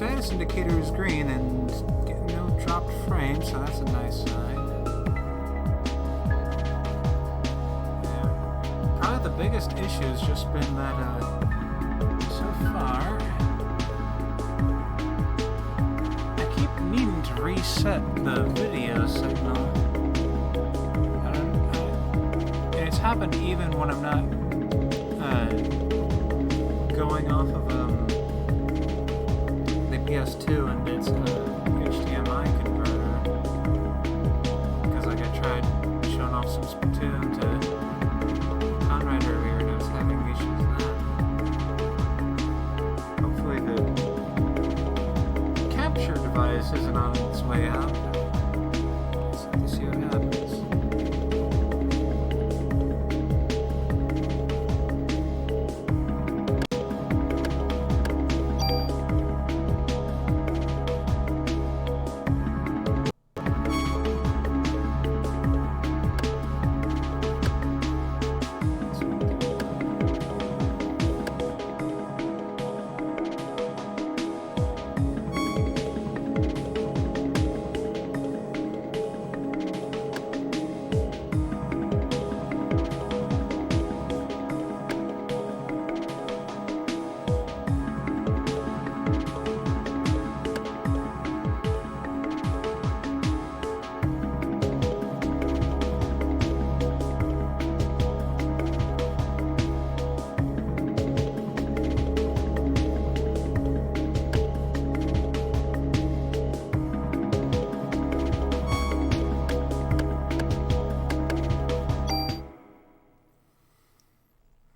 status indicator is green and getting no dropped frames, so that's a nice sign. Yeah. Probably the biggest issue has just been that so far I keep needing to reset the video signal. And it's happened even when I'm not going off of the PS2 and its HDMI converter, because like I tried showing off some Splatoon to Conrad earlier and I was having issues with that. Hopefully the capture device isn't on its way out. Just have to see what happens.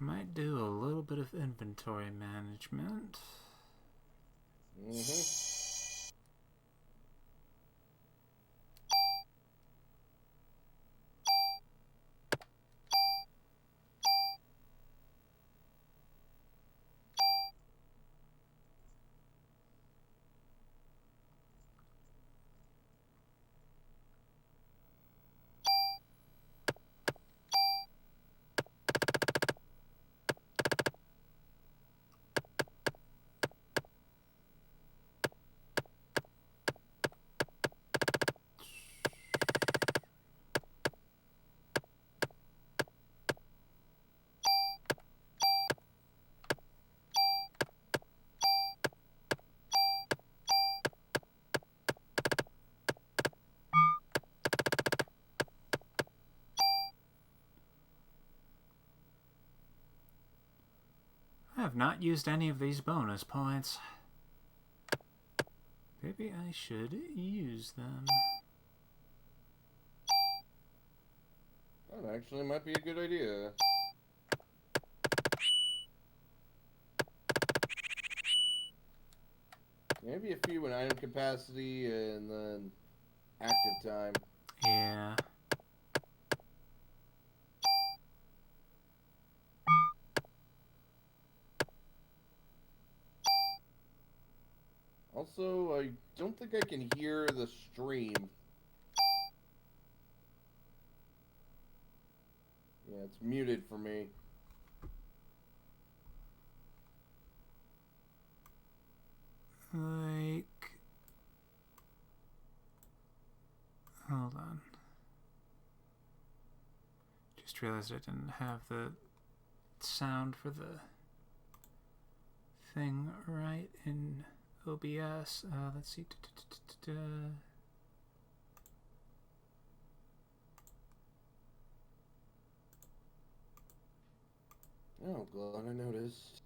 Might do a little bit of inventory management. I have not used any of these bonus points. Maybe I should use them. That actually might be a good idea. Maybe a few in item capacity and then active time. Yeah. Also, I don't think I can hear the stream. Yeah, it's muted for me. Like... Hold on. Just realized I didn't have the sound for the thing right in OBS. Let's see. Oh, glad I noticed.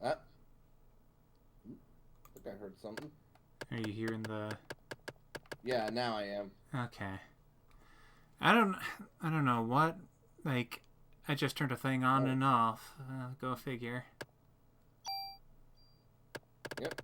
Ah. I think I heard something. Are you hearing the... Yeah, now I am. Okay. I don't know what, like, I just turned a thing on and off. Go figure. Yep.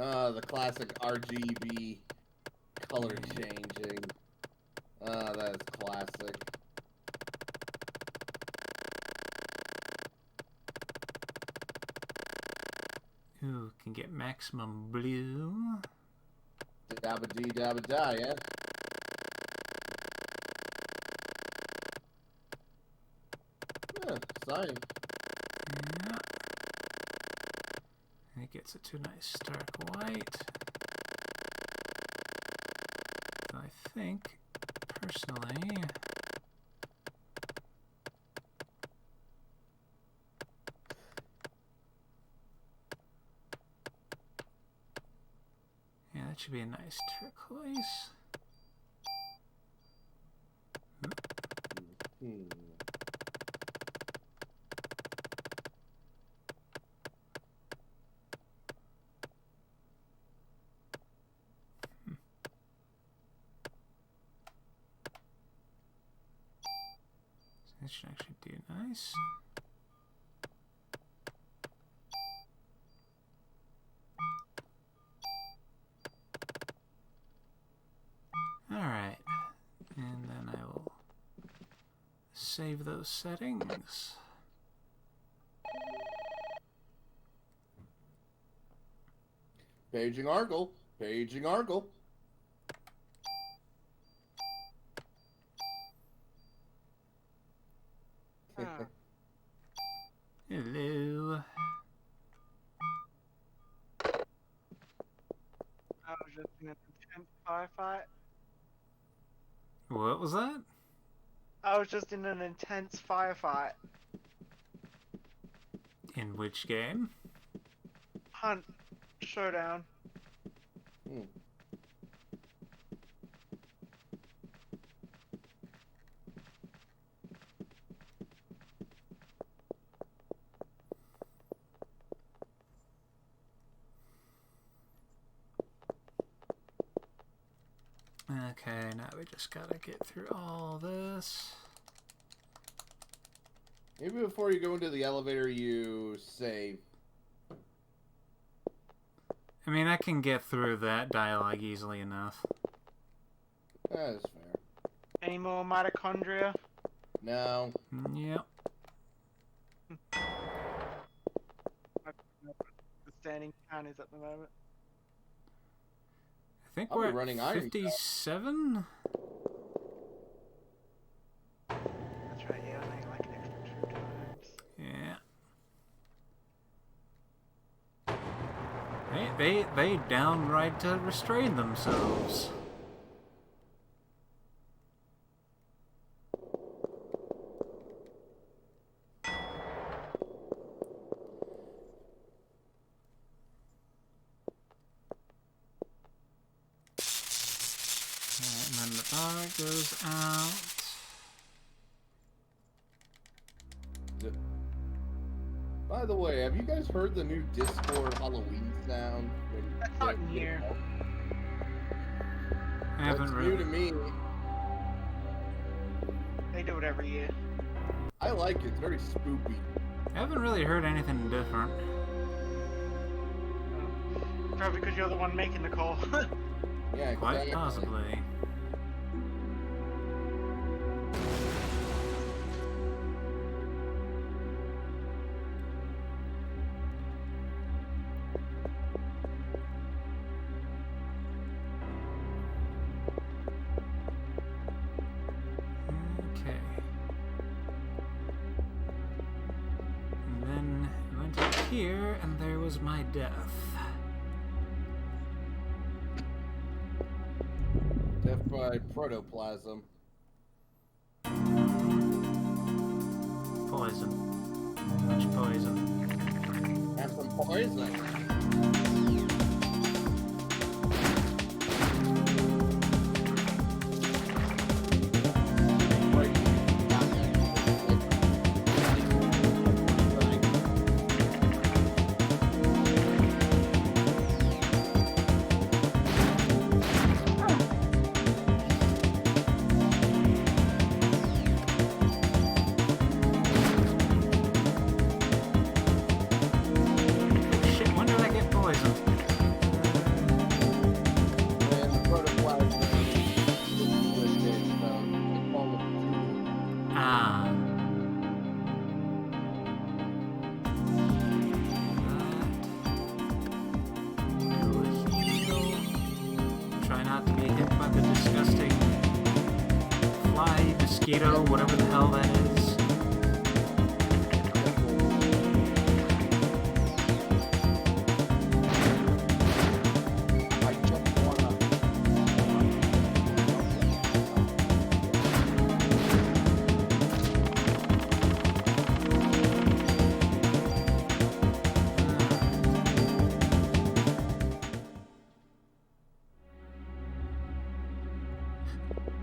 The classic RGB color changing. That is classic. Ooh, can get maximum blue. Dabba dee dabba da, yeah? Yeah, exciting. Yeah. It gets it to a nice stark white. I think, personally, yeah, that should be a nice turquoise. Hmm. That should actually do nice. Alright, and then I will save those settings. Paging Argle. Paging Argle. Hello. I was just in an intense firefight. What was that? I was just in an intense firefight. In which game? Hunt Showdown. Hmm. Okay, now we just gotta get through all this. Maybe before you go into the elevator, you save. I mean, I can get through that dialogue easily enough. That is fair. Any more mitochondria? No. Yep. The standing count is at the moment. I think I'll be we're running at iron 57? That's right, yeah, I need like an extra 2 times. Yeah. They downright restrain themselves. And then the bar goes out. By the way, have you guys heard the new Discord Halloween sound? That's not new. I haven't That's really. new to me. They do it every year. I like it. It's very spoopy. I haven't really heard anything different. Probably because you're the one making the call. Yeah, Quite exactly. possibly. Okay. And then I went up here, and there was my death. Death by protoplasm. Poison. Much poison. Have some poison. Shit, when did I mosquito, whatever the hell that is. I just wanna.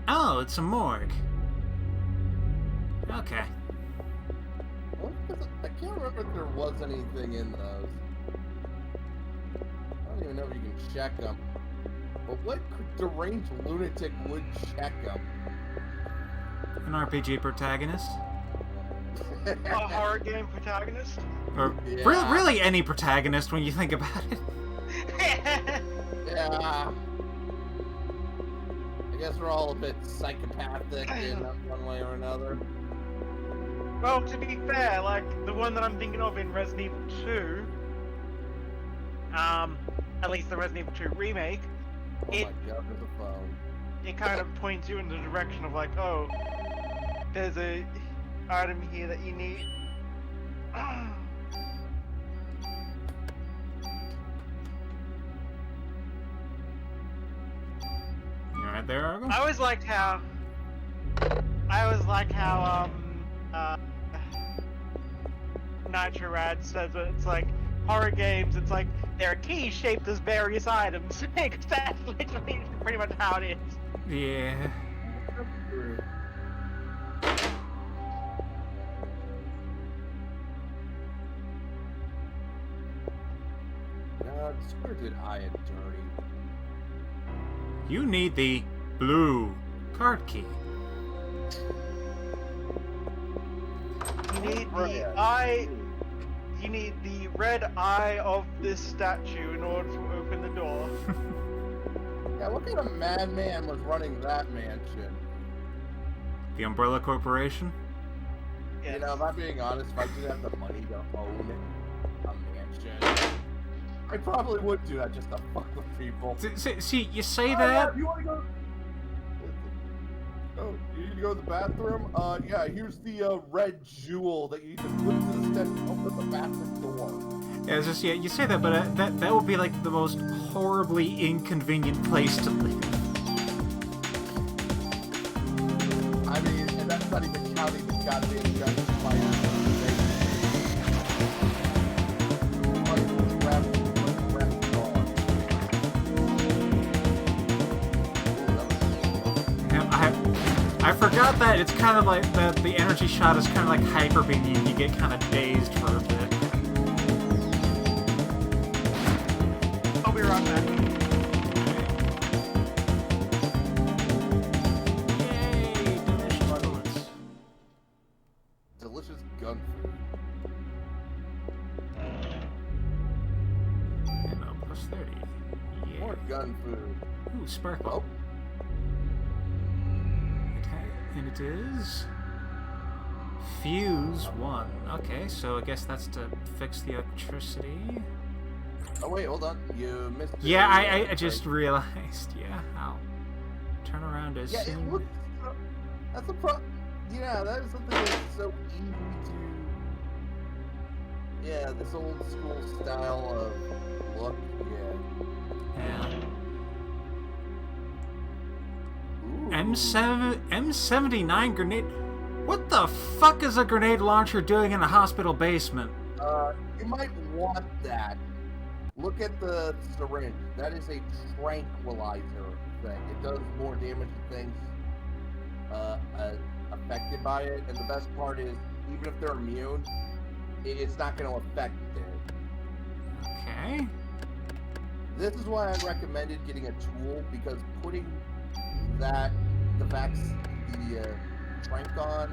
Oh, it's a morgue. Okay. I can't remember if there was anything in those. I don't even know if you can check them. But what deranged lunatic would check them? An RPG protagonist? A horror game protagonist? Or Yeah. really any protagonist when you think about it. Yeah. I guess we're all a bit psychopathic in one way or another. Well, to be fair, like, the one that I'm thinking of in Resident Evil 2, at least the Resident Evil 2 remake, Oh my god, there's a phone. it kind of points you in the direction of like, oh, there's a item here that you need. You right there, Argo? I always liked how Nitro Rad says that it's like horror games, it's like there are keys shaped as various items. Because that's literally pretty much how it is. Yeah. God, where did I dirty? You need the blue card key. You need Right. the eye. You need the red eye of this statue in order to open the door. Yeah, what kind of madman was running that mansion? The Umbrella Corporation? Yes. You know, if I'm being honest, if I didn't have the money to own a mansion, I probably would do that just to fuck with people. See, you say Oh, that. yeah, you wanna go? Oh, you need to go to the bathroom? Yeah, here's the red jewel that you need to put into the steps and open the bathroom door. Yeah, it's just yeah, you say that, but that would be like the most horribly inconvenient place to live. I mean, and that's not even counting the goddamn giant spiders. I forgot that it's kind of like the energy shot is kind of like hyper beaming and you get kind of dazed for a bit. I'll be right back. Yay! Delicious bullets. Delicious gun food. And no, plus 30. Yeah. More gun food. Ooh, sparkle. Oh, And it is Fuse 1. Okay, so I guess that's to fix the electricity. oh wait, hold on. You missed. Yeah, I just realized. Yeah, I'll turn around as Yeah, soon. it looks. That's a pro. Yeah, that is something that's so easy to. Yeah, this old school style of look. Yeah. Yeah. Ooh. M79 grenade. What the fuck is a grenade launcher doing in a hospital basement? You might want that. Look at the syringe. That is a tranquilizer thing. It does more damage to things affected by it. And the best part is, even if they're immune, it's not going to affect it. Okay. This is why I recommended getting a tool, because putting the trank on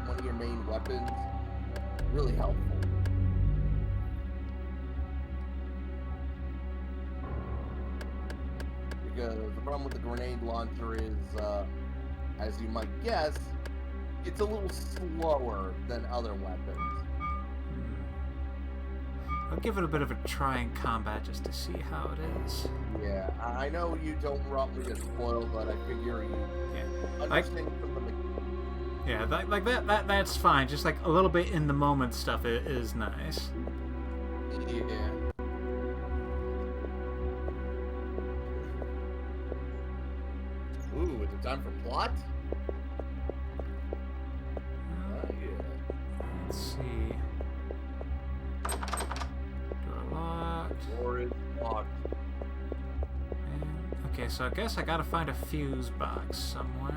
one of your main weapons, really helpful. Because the problem with the grenade launcher is, as you might guess, it's a little slower than other weapons. I'll give it a bit of a try in combat just to see how it is. Yeah, I know you don't want me to spoil, but I figure you Yeah. understand some of the Yeah, that's fine. Just like a little bit in the moment stuff is nice. Yeah. Ooh, is it time for plot? Yeah. Let's see. Door locked. Door is locked. Okay, so I guess I gotta find a fuse box somewhere.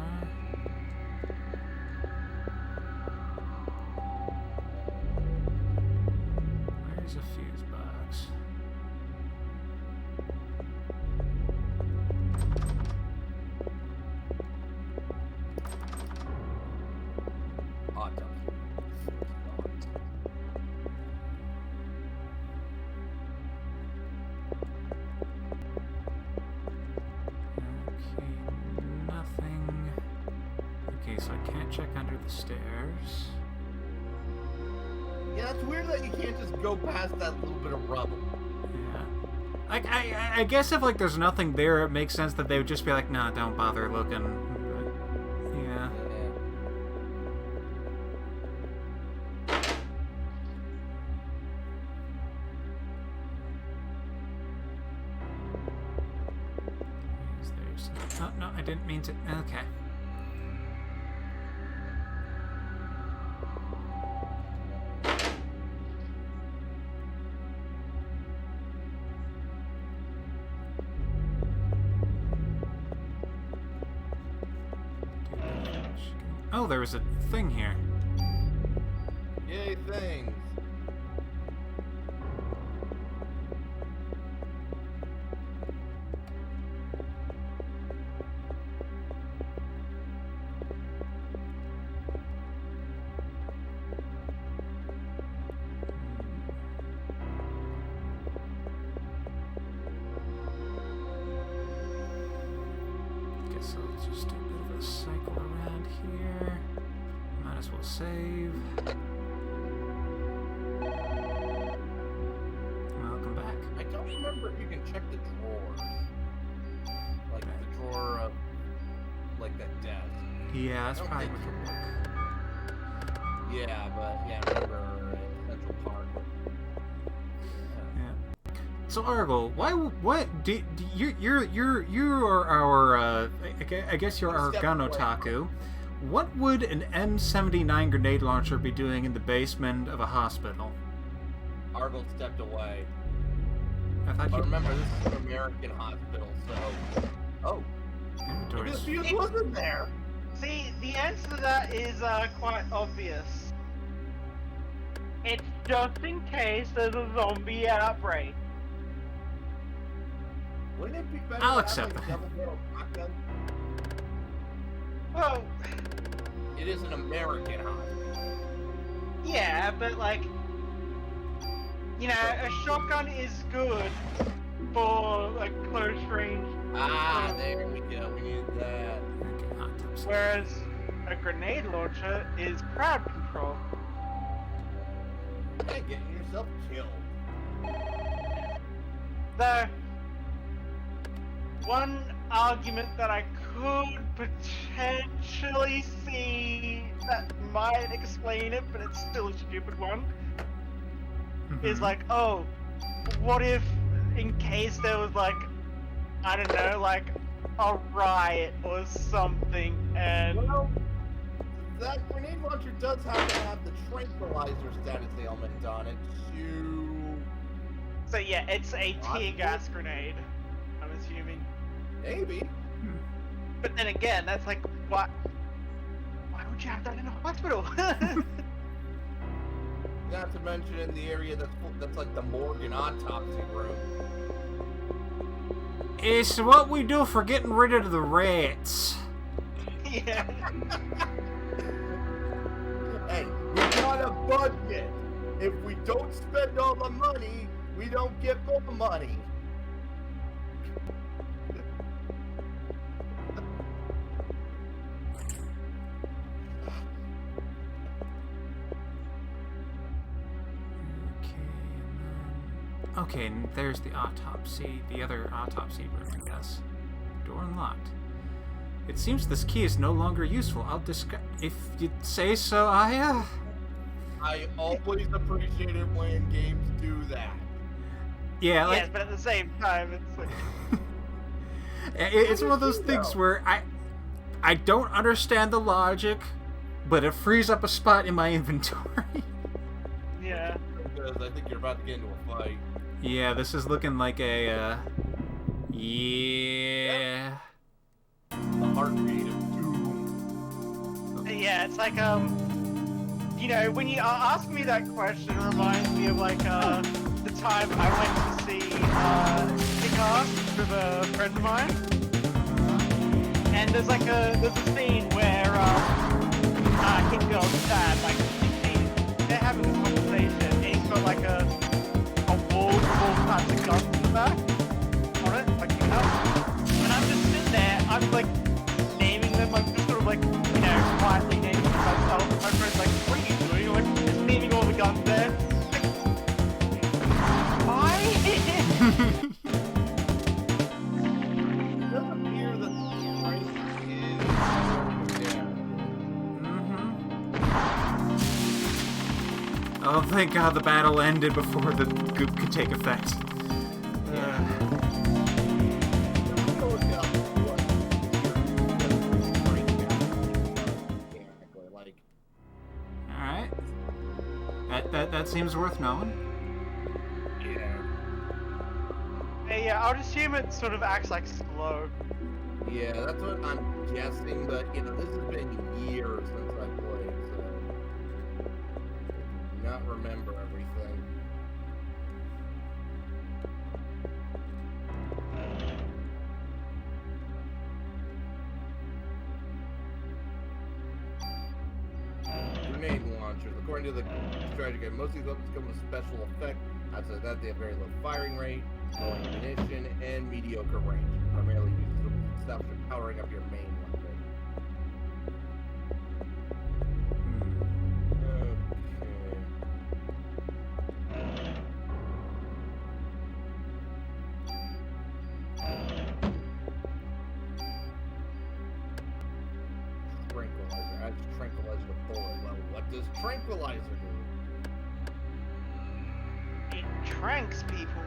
Where's a fuse box? Hot tub. Okay, nothing. Okay, so I can't check under the stairs. Yeah, it's weird that you can't just go past that little bit of rubble. Yeah. I guess if like there's nothing there, it makes sense that they would just be like, nah, don't bother looking. But, yeah. Is there some... Oh, no, I didn't mean to. Okay. Oh, there was a thing here. Yay, things. Guess I'll just do a bit of a cycle around here. Might as well save. Welcome back. I don't remember if you can check the drawers. Like the drawer of, like that desk. Yeah, that's Don't probably think what so. will work. Yeah, but yeah, remember Central Park. Yeah. So Argyle, what do you are our I guess you're our gun otaku. What would an M79 grenade launcher be doing in the basement of a hospital? Argyle stepped away. I thought But you. remember, this is an American hospital, so... Oh, maybe the Inventories. fuse wasn't there! See, the answer to that is quite obvious. It's just in case there's a zombie outbreak. Wouldn't it be better I'll to accept have, like, that. double barrel shotgun? Well, It is an American hospital. yeah, but like, you know, a shotgun is good for like close range, Ah, there we go. We need that. Okay, hot tubs. whereas a grenade launcher is crowd control. Hey, getting yourself killed. The one argument that I could potentially see that might explain it, but it's still a stupid one, is Mhm. like, oh, what if, in case there was like, I don't know, like a riot or something, and Well, that grenade launcher does have to have the tranquilizer status ailment on it to... so yeah, it's a tear gas grenade, I'm assuming. Maybe. But then again, that's like, what? Why would you have that in a hospital? Not to mention in the area that's like the morgue and autopsy room. It's what we do for getting rid of the rats. Yeah. Hey, we got a budget. If we don't spend all the money, we don't get more money. Okay, and there's the autopsy, the other autopsy room, I guess. Door unlocked. It seems this key is no longer useful. I'll discuss. If you say so, I always appreciate it when games do that. Yeah, like... Yes, but at the same time, it's like... it's one of those things where I don't understand the logic, but it frees up a spot in my inventory. Yeah. Because I think you're about to get into a fight. Yeah, this is looking like a, yeah... The heartbeat of doom. Yeah, it's like, you know, when you ask me that question, it reminds me of, like, the time I went to see, Kick-Ass with a friend of mine. And there's a scene where, Kid Girl's dad, like, they're having a conversation, and he's got, like, a wall types of guns in the back on it, like, you know? And I'm just sitting there, I'm, like, naming them, I'm just sort of, like, you know, quietly naming them myself. My friend's like, what are you doing? I'm like, just naming all the guns there. Like, why? It does appear that the price is Oh, thank God the battle ended before the goop could take effect. Alright. That seems worth knowing. Yeah, I would assume it sort of acts like slow. Yeah, that's what I'm guessing, but you know, this has been years since I played, so I do not remember everything. Grenade launchers. According to the strategy guide, most of these weapons come with special effect. Outside that, they have very low firing rate, low ammunition, and mediocre range. Primarily used to establish powering up your main weapon. Tranquilizer. Adds tranquilizer to bullet level. What does tranquilizer do? It tranks people.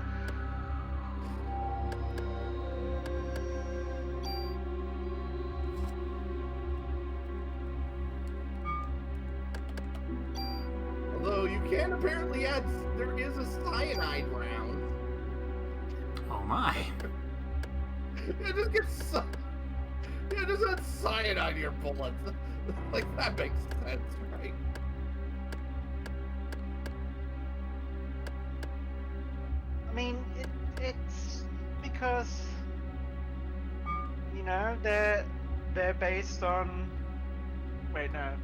Although you can apparently add, there is a cyanide round. Oh my. Yeah, just get yeah, just add cyanide to your bullets. Like, that makes sense, right? I mean, it's because, you know, they're based on... Wait, no.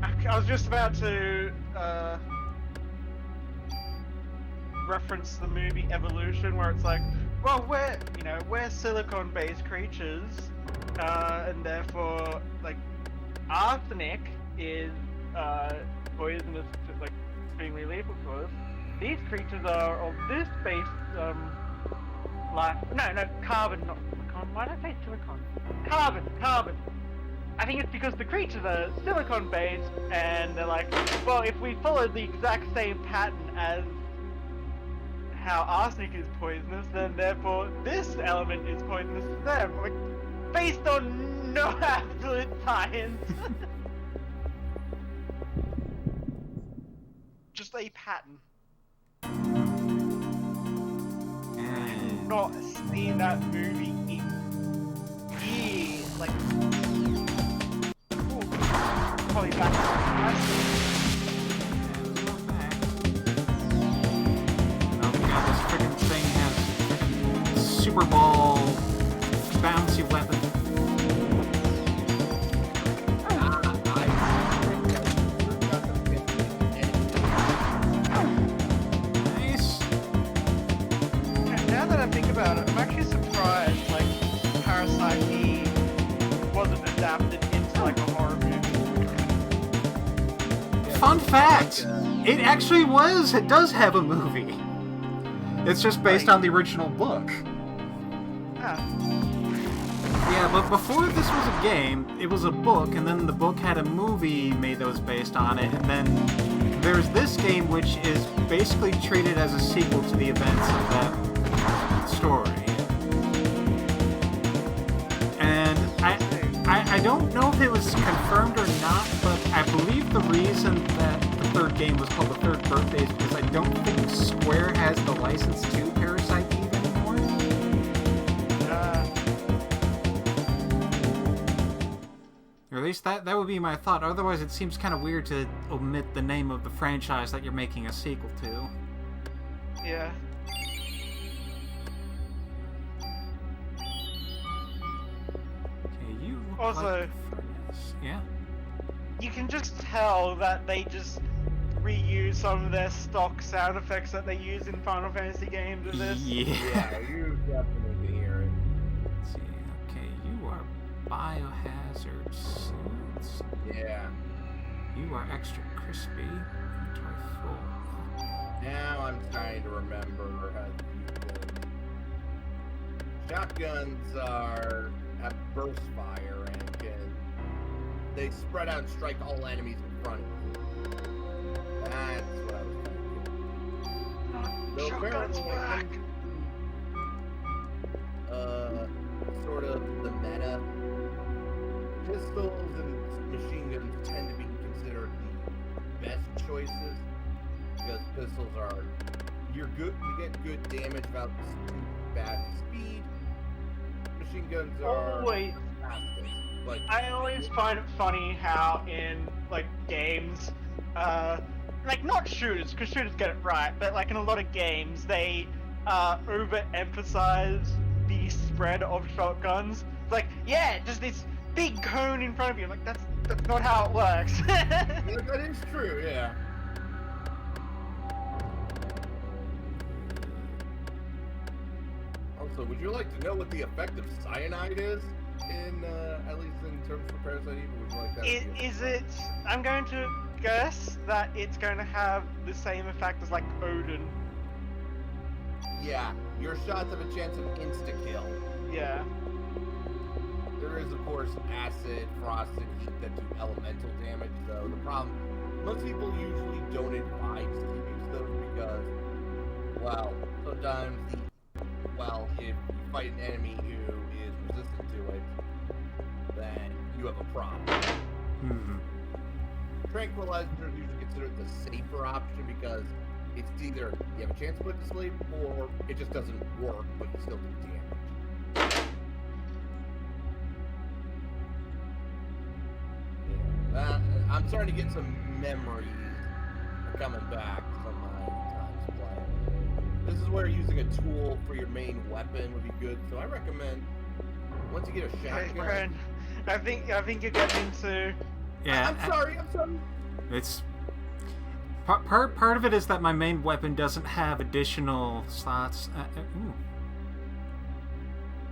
I was just about to reference the movie Evolution, where it's like, well, we're silicon-based creatures, and therefore, like, arsenic is poisonous, to, like, extremely lethal to us. These creatures are of this base, life. No, carbon, not silicon. Why did I say silicon? Carbon. I think it's because the creatures are silicon-based, and they're like, well, if we follow the exact same pattern as how arsenic is poisonous, then therefore this element is poisonous to them. Like, based on no absolute science. Just a pattern. I've not seen that movie in years. Like, probably back in high school. This freaking thing has Super Ball bouncy weapon. Nice. Now that I think about it, I'm actually surprised, like, Parasite wasn't adapted into, like, a horror movie. Fun fact! It actually was. It does have a movie. It's just based on the original book. Ah. Yeah, but before this was a game, it was a book, and then the book had a movie made that was based on it, and then there's this game which is basically treated as a sequel to the events of that story. And I don't know if it was confirmed or not, but I believe the reason that the third game was called The Third Birthday is because I don't think Square has the license to Parasite Eve anymore. Or at least that would be my thought. Otherwise, it seems kind of weird to omit the name of the franchise that you're making a sequel to. Yeah. Okay, you look Also, like the furnace. Yeah? you can just tell that they just reuse some of their stock sound effects that they use in Final Fantasy games in this. Yeah, you definitely can hear it. Let's see. Okay, you are biohazard suits. Yeah. You are extra crispy. Inventory full. Now I'm trying to remember how to use them. Shotguns have burst fire and they spread out and strike all enemies in front of you. That's what I was thinking. So Shotgun's apparently back. Sort of the meta, pistols and machine guns tend to be considered the best choices because pistols are you get good damage without too bad speed. Machine guns are Always. fastest, but I always find it funny how in like games, like not shooters, because shooters get it right, but like in a lot of games they overemphasize the spread of shotguns. It's like, yeah, just this big cone in front of you. Like that's not how it works. yeah, that is true. Yeah. Also, would you like to know what the effect of cyanide is in at least in terms of Parasite Eve? Or would you like that? Is it? I'm going to guess that it's going to have the same effect as like Odin. Yeah, your shots have a chance of insta-kill. Yeah. There is, of course, acid, frost, and heat that do elemental damage, though. The problem, most people usually don't advise to use those because, well, sometimes if you fight an enemy who is resistant to it, then you have a problem. Mm-hmm. Tranquilizers are usually considered the safer option because it's either you have a chance to put it to sleep or it just doesn't work, but you still do damage. Yeah, I'm starting to get some memories coming back from my times playing. This is where using a tool for your main weapon would be good, so I recommend once you get a Hey, shotgun. Brian, I think you're getting into. Yeah. I'm sorry. It's part of it is that my main weapon doesn't have additional slots. Ooh.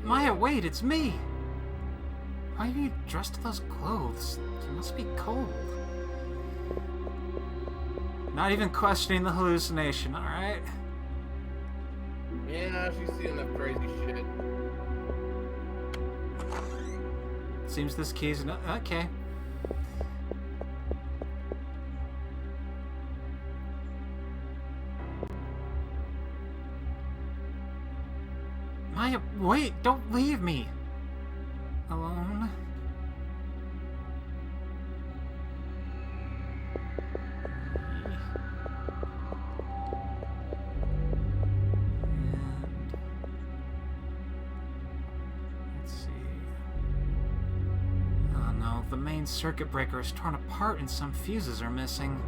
Maya, wait, it's me. Why are you dressed in those clothes? You must be cold. Not even questioning the hallucination, alright? Yeah, she's seen enough crazy shit. Seems this key's not. Okay. Maya, wait, don't leave me alone. Let's see. Oh no, the main circuit breaker is torn apart and some fuses are missing.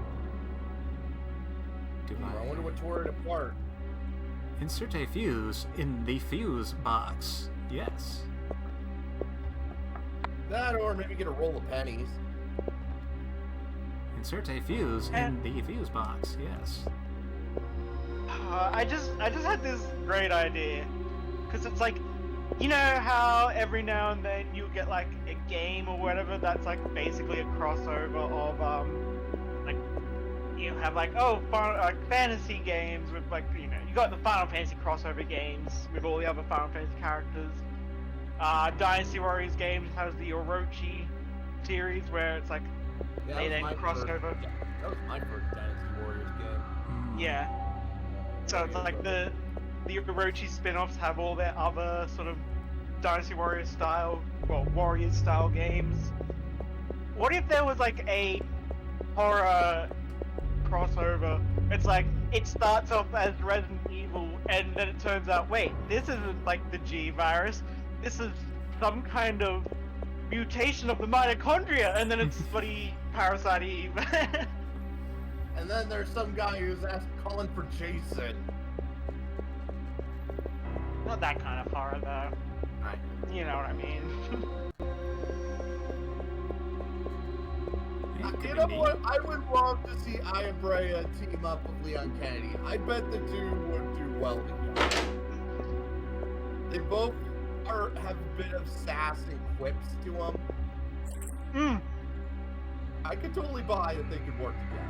I wonder what tore it apart. Insert a fuse in the fuse box. Yes. That, or maybe get a roll of pennies. Insert a fuse in the fuse box. Yes. I just had this great idea, because it's like, you know how every now and then you get like a game or whatever that's like basically a crossover of like you have like fantasy games with like, you know, you got the Final Fantasy crossover games with all the other Final Fantasy characters. Dynasty Warriors games has the Orochi series where it's like Yeah, they that then was my cross first- over. yeah, that was my first Dynasty Warriors game. Yeah. So it's like the Orochi spin-offs have all their other sort of Dynasty Warriors style, well, Warriors style games. What if there was like a horror crossover? It's like it starts off as Resident Evil, and then it turns out, wait, this isn't like the G virus. This is some kind of mutation of the mitochondria, and then it's bloody Parasite Eve. And then there's some guy who's calling for Jason. Not that kind of horror though. Right. You know what I mean? You know what? I would love to see Iabrea team up with Leon Kennedy. I bet the two would do well together. They both have a bit of sass and quips to them. I could totally buy that they could work together.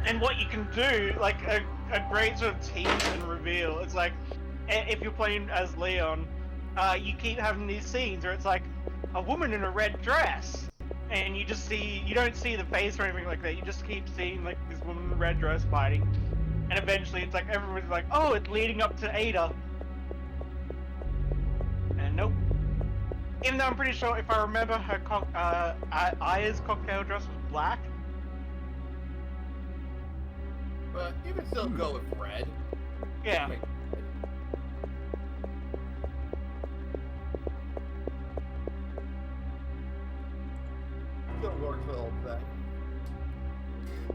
And what you can do, like a great sort of tease-in reveal, it's like if you're playing as Leon, you keep having these scenes where it's like a woman in a red dress, and you don't see the face or anything like that. You just keep seeing like this woman in a red dress fighting, and eventually it's like everyone's like, oh, it's leading up to Ada, and nope. Even though I'm pretty sure, if I remember, her Aya's cocktail dress was black. But you can still go with red. Yeah. Make it red. Still works with all that.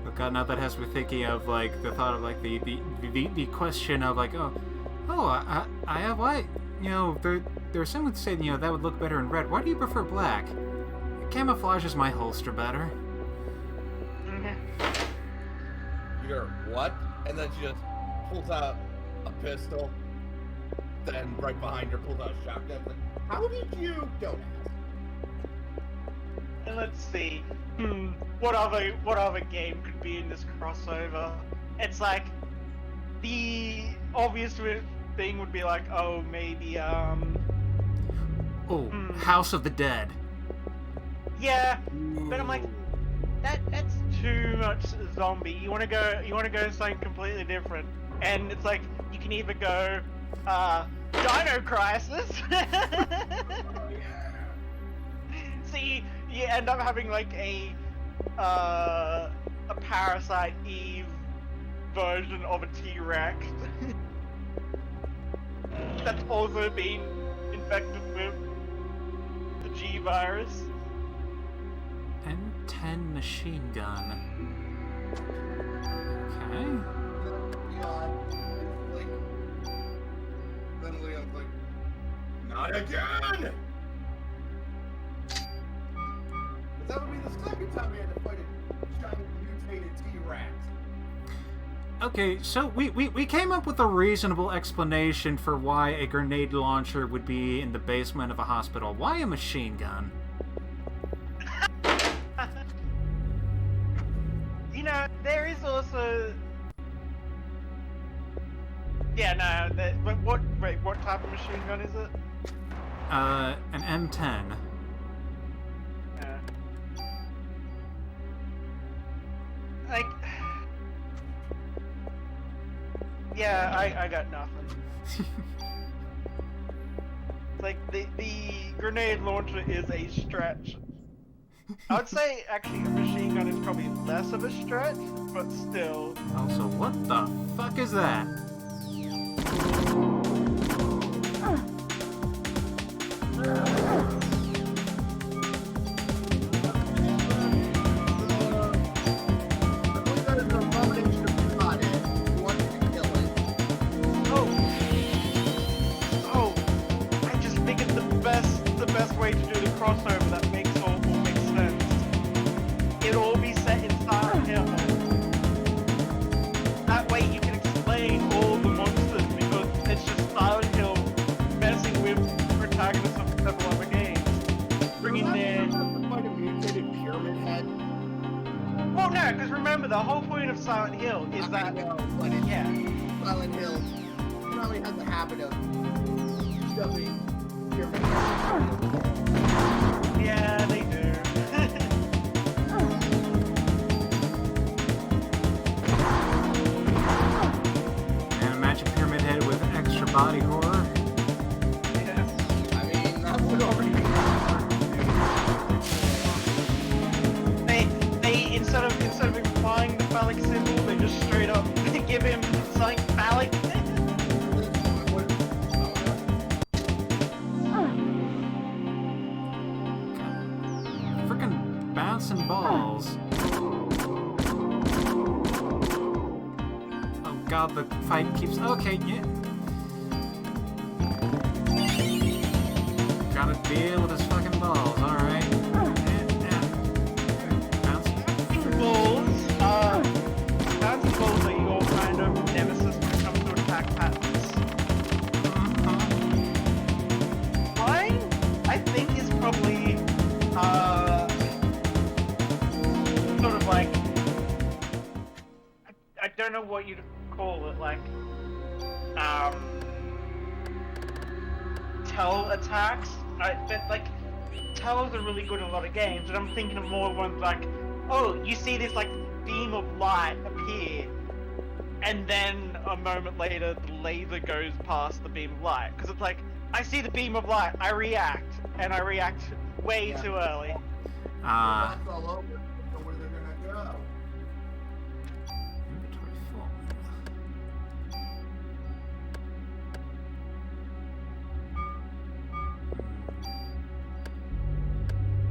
But God, now that has me thinking of like the thought of like the question of like, I have why, you know, there's some would say, you know, that would look better in red. Why do you prefer black? It camouflages my holster better. You're what? And then she just pulls out a pistol. Then right behind her pulls out a shotgun. Like, how did you? Don't ask. And let's see. What other game could be in this crossover? It's like the obvious thing would be like, oh, maybe House of the Dead. Yeah, but I'm like, that's too much zombie. You wanna go something completely different. And it's like you can either go Dino Crisis. See, you end up having like a Parasite Eve version of a T-Rex that's also been infected with the G virus. M10 machine gun. Okay. Then Leon's like, not again! Because that would be the second time we had to fight a giant mutated T-Rex. Okay, so we came up with a reasonable explanation for why a grenade launcher would be in the basement of a hospital. Why a machine gun? You know, there is also... Yeah, no, but what type of machine gun is it? An M10. Like... Yeah, I got nothing. Like, the grenade launcher is a stretch. I would say, actually, a machine gun is probably less of a stretch, but still. Also, what the fuck is that? I just think it's the best way to do the crossover that makes all makes sense. It'll all be set in Silent Hill. That way you can explain all the monsters because it's just Silent Hill messing with protagonists of several other games. Bringing their... Fight a mutated pyramid head. Well, no, because remember, the whole point of Silent Hill is I that... know, but it's Yeah. Silent Hill probably has a habit of shoving pyramid. Yeah, they do. And imagine Pyramid Head with extra body horror. Yeah. I mean, that would already be They instead of implying the phallic symbol, they just straight up give him something phallic. Freaking bouncing balls. Oh god, the fight keeps. Okay, yeah. Gotta deal with his fucking balls, alright. Bouncing. Bouncing balls are your kind of nemesis when it comes to attack patterns. Mine, I think, is probably sort of like, I don't know what you'd call it, like tell attacks. But like tells are really good in a lot of games, and I'm thinking of more ones like, oh, you see this like beam of light appear, and then a moment later the laser goes past the beam of light, because it's like, I see the beam of light, I react, and I react way too early. That's all over. Know where they're gonna go. Inventory full.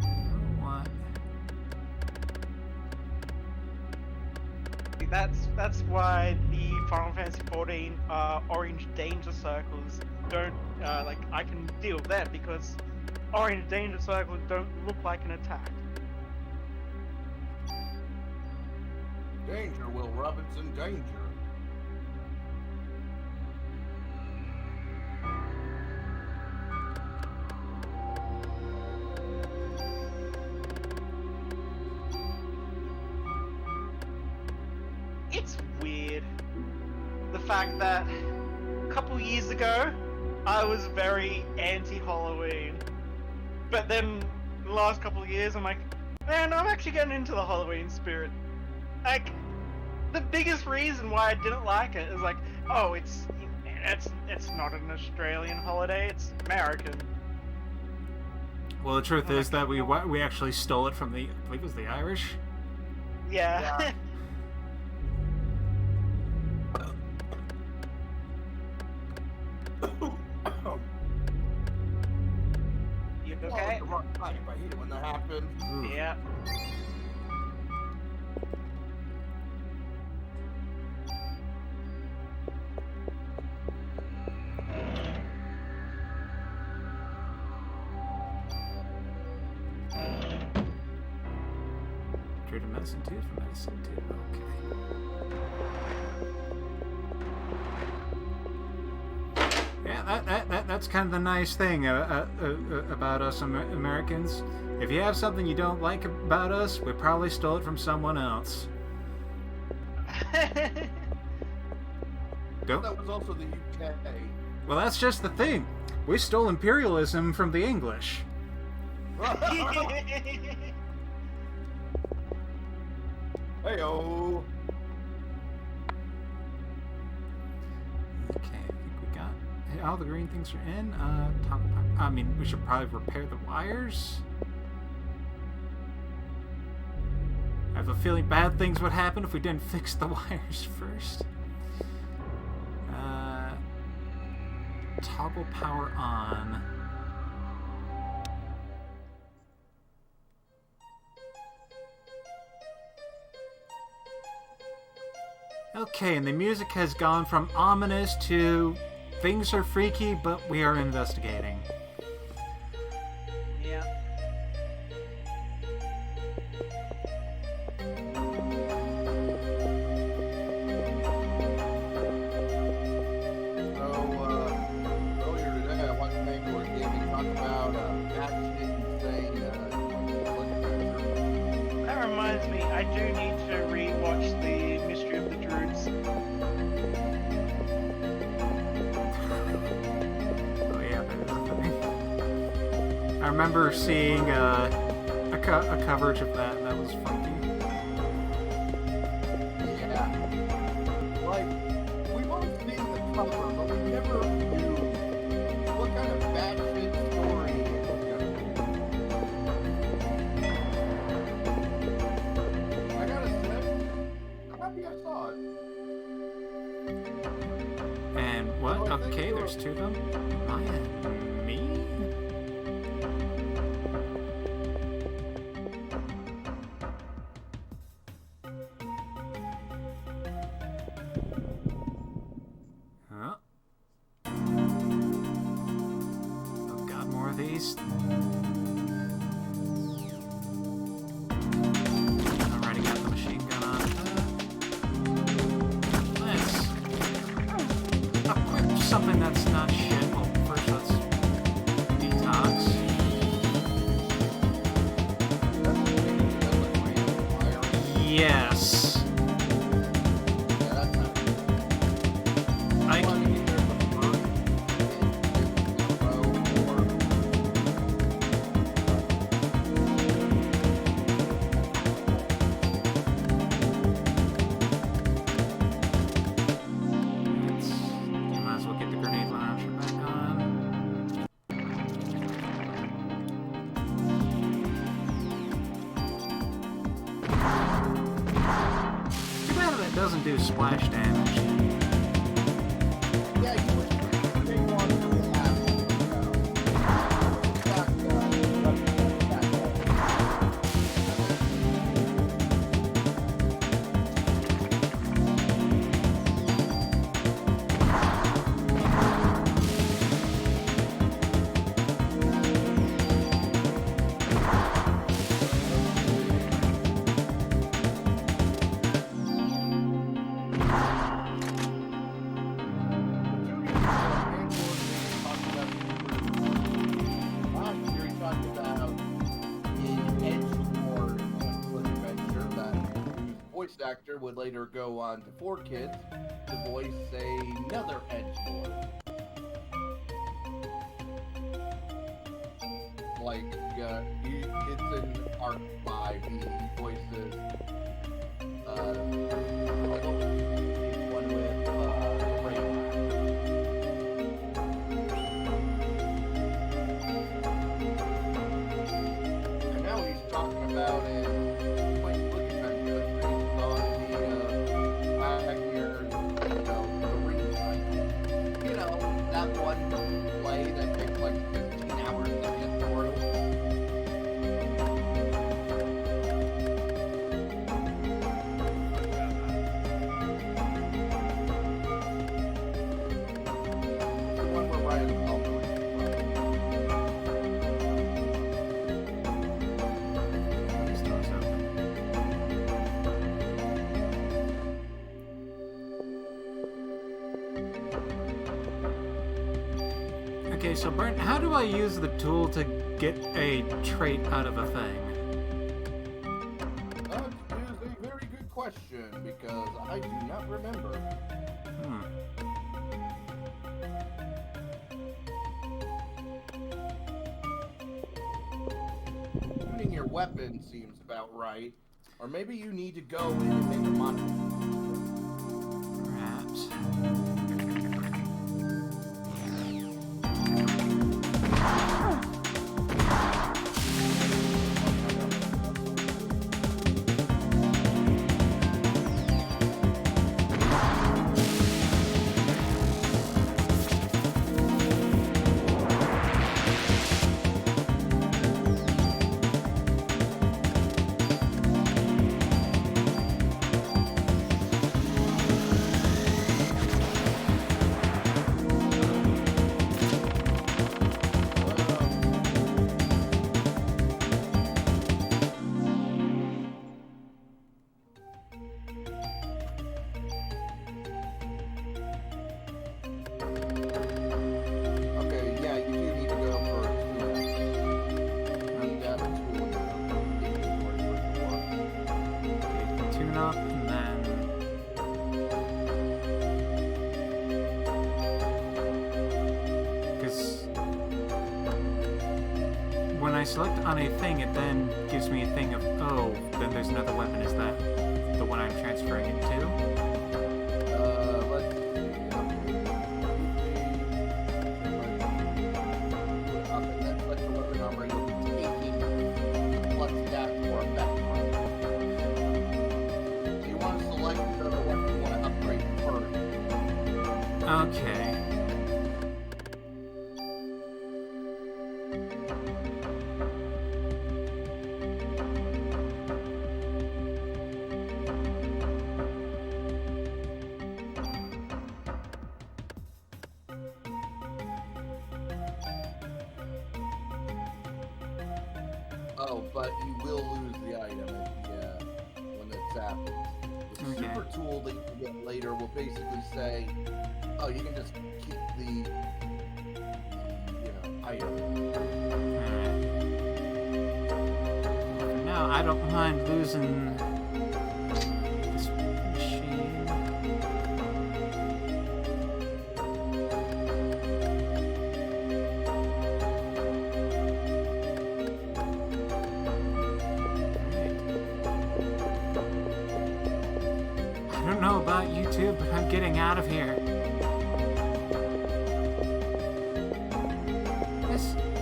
You know what? That's why the Final Fantasy XIV orange danger circles don't like, I can deal with them because orange danger circles don't look like an attack. Danger, Will Robinson, danger. It's weird. The fact that a couple years ago, I was very anti-Halloween. But then, the last couple of years, I'm like, man, I'm actually getting into the Halloween spirit. Like, the biggest reason why I didn't like it is like, oh, it's not an Australian holiday, it's American. Well, the truth is that we actually stole it from the, I believe it was the Irish. Yeah. You okay? The wrong type. I hate it when that happens. Ooh. Yeah. Treated medicine 2 for medicine 2. Okay. Yeah, that's kind of the nice thing about us Americans. If you have something you don't like about us, we probably stole it from someone else. Don't. That was also the UK. Well, that's just the thing. We stole imperialism from the English. Hey-o. Okay, I think we got all the green things are in. I mean, we should probably repair the wires. I have a feeling bad things would happen if we didn't fix the wires first. Toggle power on. Okay, and the music has gone from ominous to things are freaky, but we are investigating. Yeah. Earlier today, I watched Bangor Gaming talk about batshit insane That reminds me, I do need to rewatch the Mystery of the Druids. Oh yeah, that is a thing. remember seeing a coverage of that, and that was funky. Yeah. Like, we both seen the cover, but we never knew what kind of bad shit story it was gonna be. I gotta say, I'm happy I saw it. And what? Oh, I think Okay, you're- there's two of them. Maya and me? Huh? Oh god, more of these. Already got the machine gun on. Let's equip something that's not shit. Well, first let's detox. Yes. Yeah, that's not I Well, I mean, either the first in a row or you might as well get the grenade launcher back on. Too bad that doesn't do splash damage. yeah, you would take one for the half. Last year he talked about in Edgelord adventure that whose voice actor would later go on to 4Kids to voice another Edgelord. Like, it's in Arc 5, he voices, like, one with, Ray. And now he's talking about in Point Click Adventure based on the Wagner, the ring. You know, that one play that takes like 15 hours to get through. The one where Ryan Palmer These doors open. Okay, so Brent, how do I use the tool to get a trait out of a thing? That is a very good question because I do not remember. Hmm. Shooting your weapon seems about right. Or maybe you need to go in and make a modification. Perhaps. I select on a thing, it then gives me a thing of, oh, then there's another weapon. Is that the one I'm transferring it to? Let's see. Up and then select the weapon armor you'll be taking plus that for effect. So you want to select the weapon you want to upgrade first. Okay. Oh, but you will lose the item when it's happens. The Okay. super tool that you can get later will basically say, oh, you can just keep the item. Alright. For now, I don't mind losing this machine. I don't know about you two, but I'm getting out of here.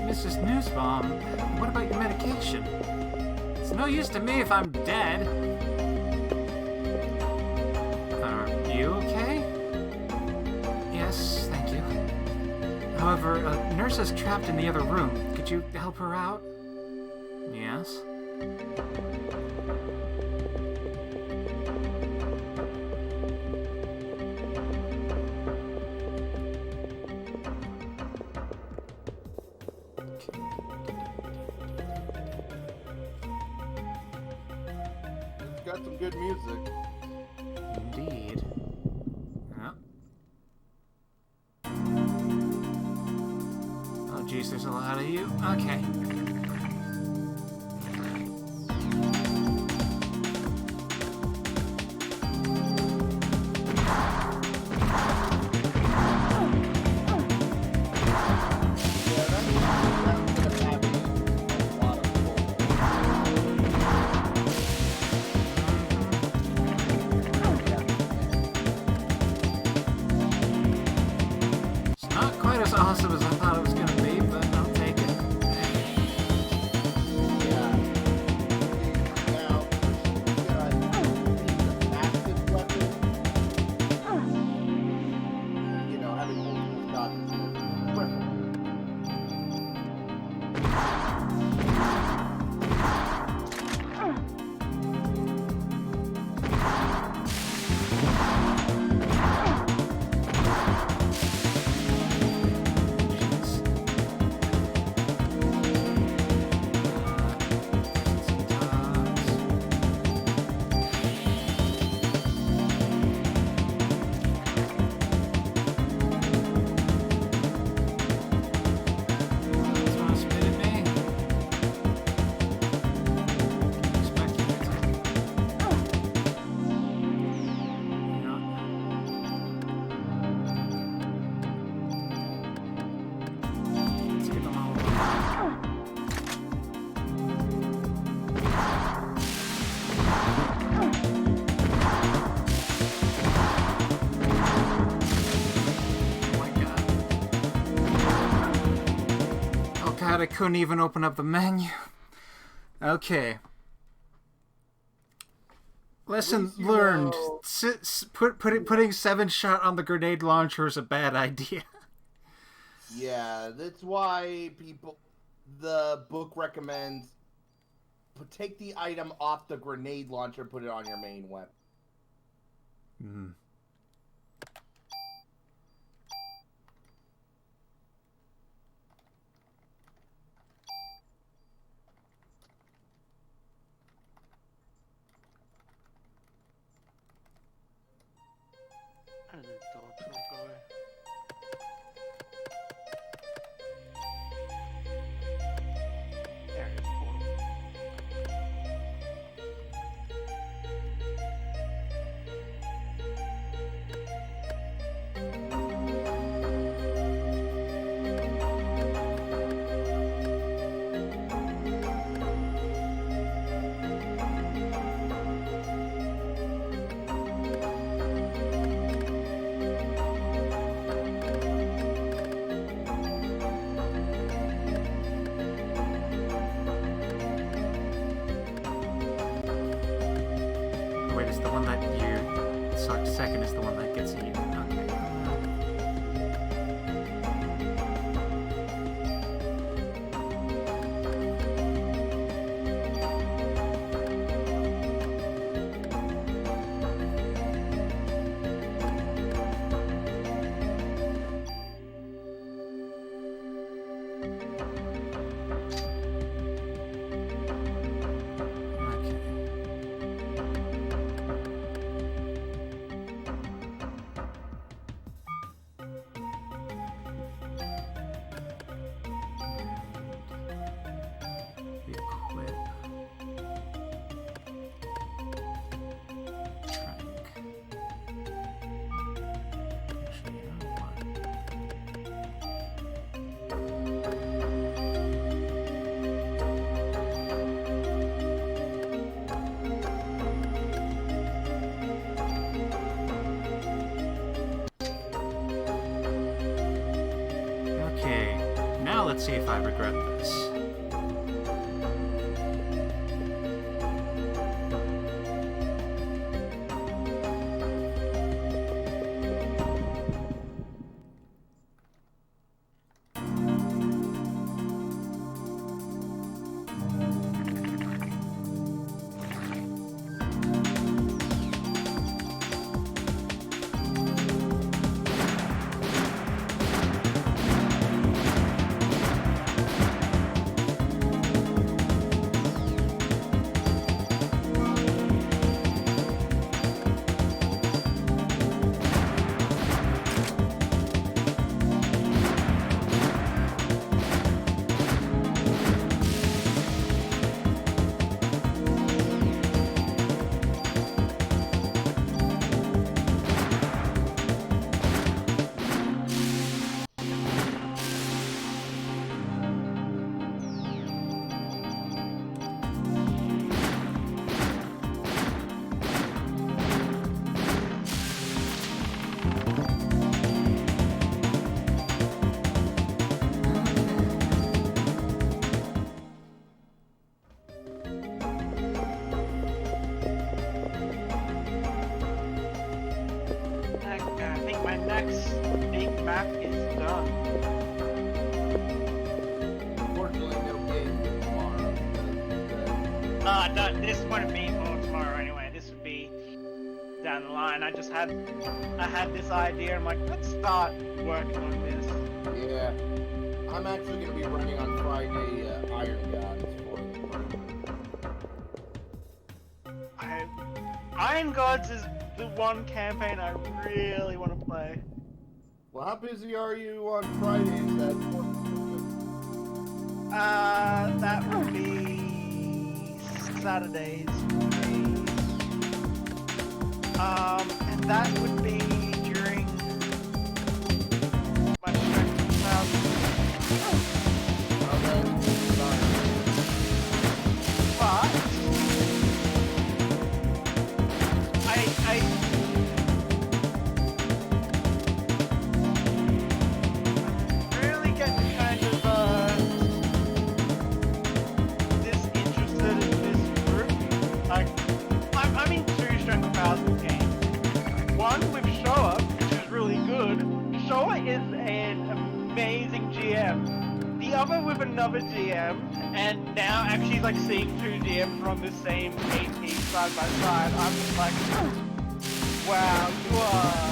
Mrs. Newsbomb, what about your medication? It's no use to me if I'm dead. Are you okay? Yes, thank you. However, a nurse is trapped in the other room. Could you help her out? Yes. It's got some good music. Indeed. Yep. Oh, geez, there's a lot of you. Okay. It's not quite as awesome as I thought it was going to be, but I'll take it. Yeah. Now, the massive weapon, having multiple shots is critical. Jeez. Some dogs. Dogs wanna spit at me? Expecting it to. You know, let's get them all over. Oh my god. Oh god, I couldn't even open up the menu. Okay. Lesson least you learned. know- Putting 7-shot on the grenade launcher is a bad idea. Yeah, that's why the book recommends take the item off the grenade launcher, put it on your main weapon. Hmm. And the dogs will go. There it is, portal. Let's see if I regret this. I think my next big map is done. Unfortunately, no game tomorrow. This wouldn't be for tomorrow anyway. This would be down the line. I had this idea. I'm like, let's start working on this. Yeah. I'm actually going to be running on Friday Iron Gods for Iron Gods is the one campaign I really want to play. Well, how busy are you on Fridays at That would be Saturdays. And that would be during my strength but I really get kind of disinterested in this group. Like, I'm in two strength powers games. One with Showa, which is really good. Showa is an amazing GM. The other with another GM, and now actually like seeing two GMs run the same AP side by side, I'm just like, wow, you are.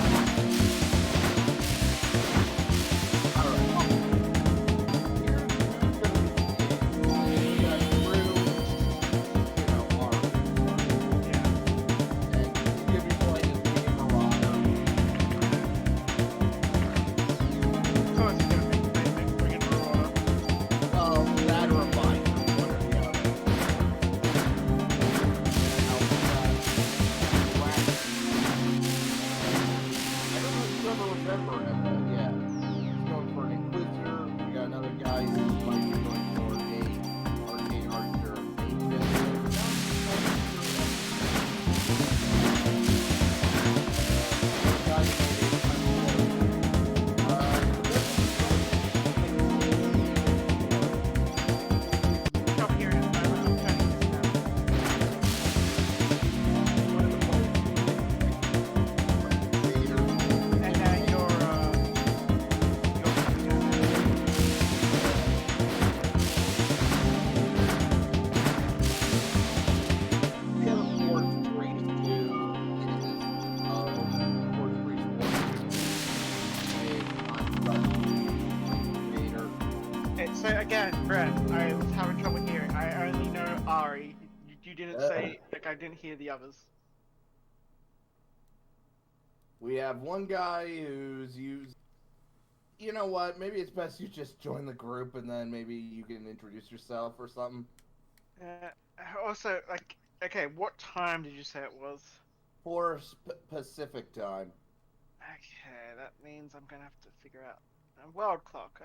So again, Brett, I was having trouble hearing. I only know Ari. You didn't say, like, I didn't hear the others. We have one guy who's used. You know what? Maybe it's best you just join the group and then maybe you can introduce yourself or something. Also, like, okay, what time did you say it was? 4 Pacific time. Okay, that means I'm gonna have to figure out a world clock.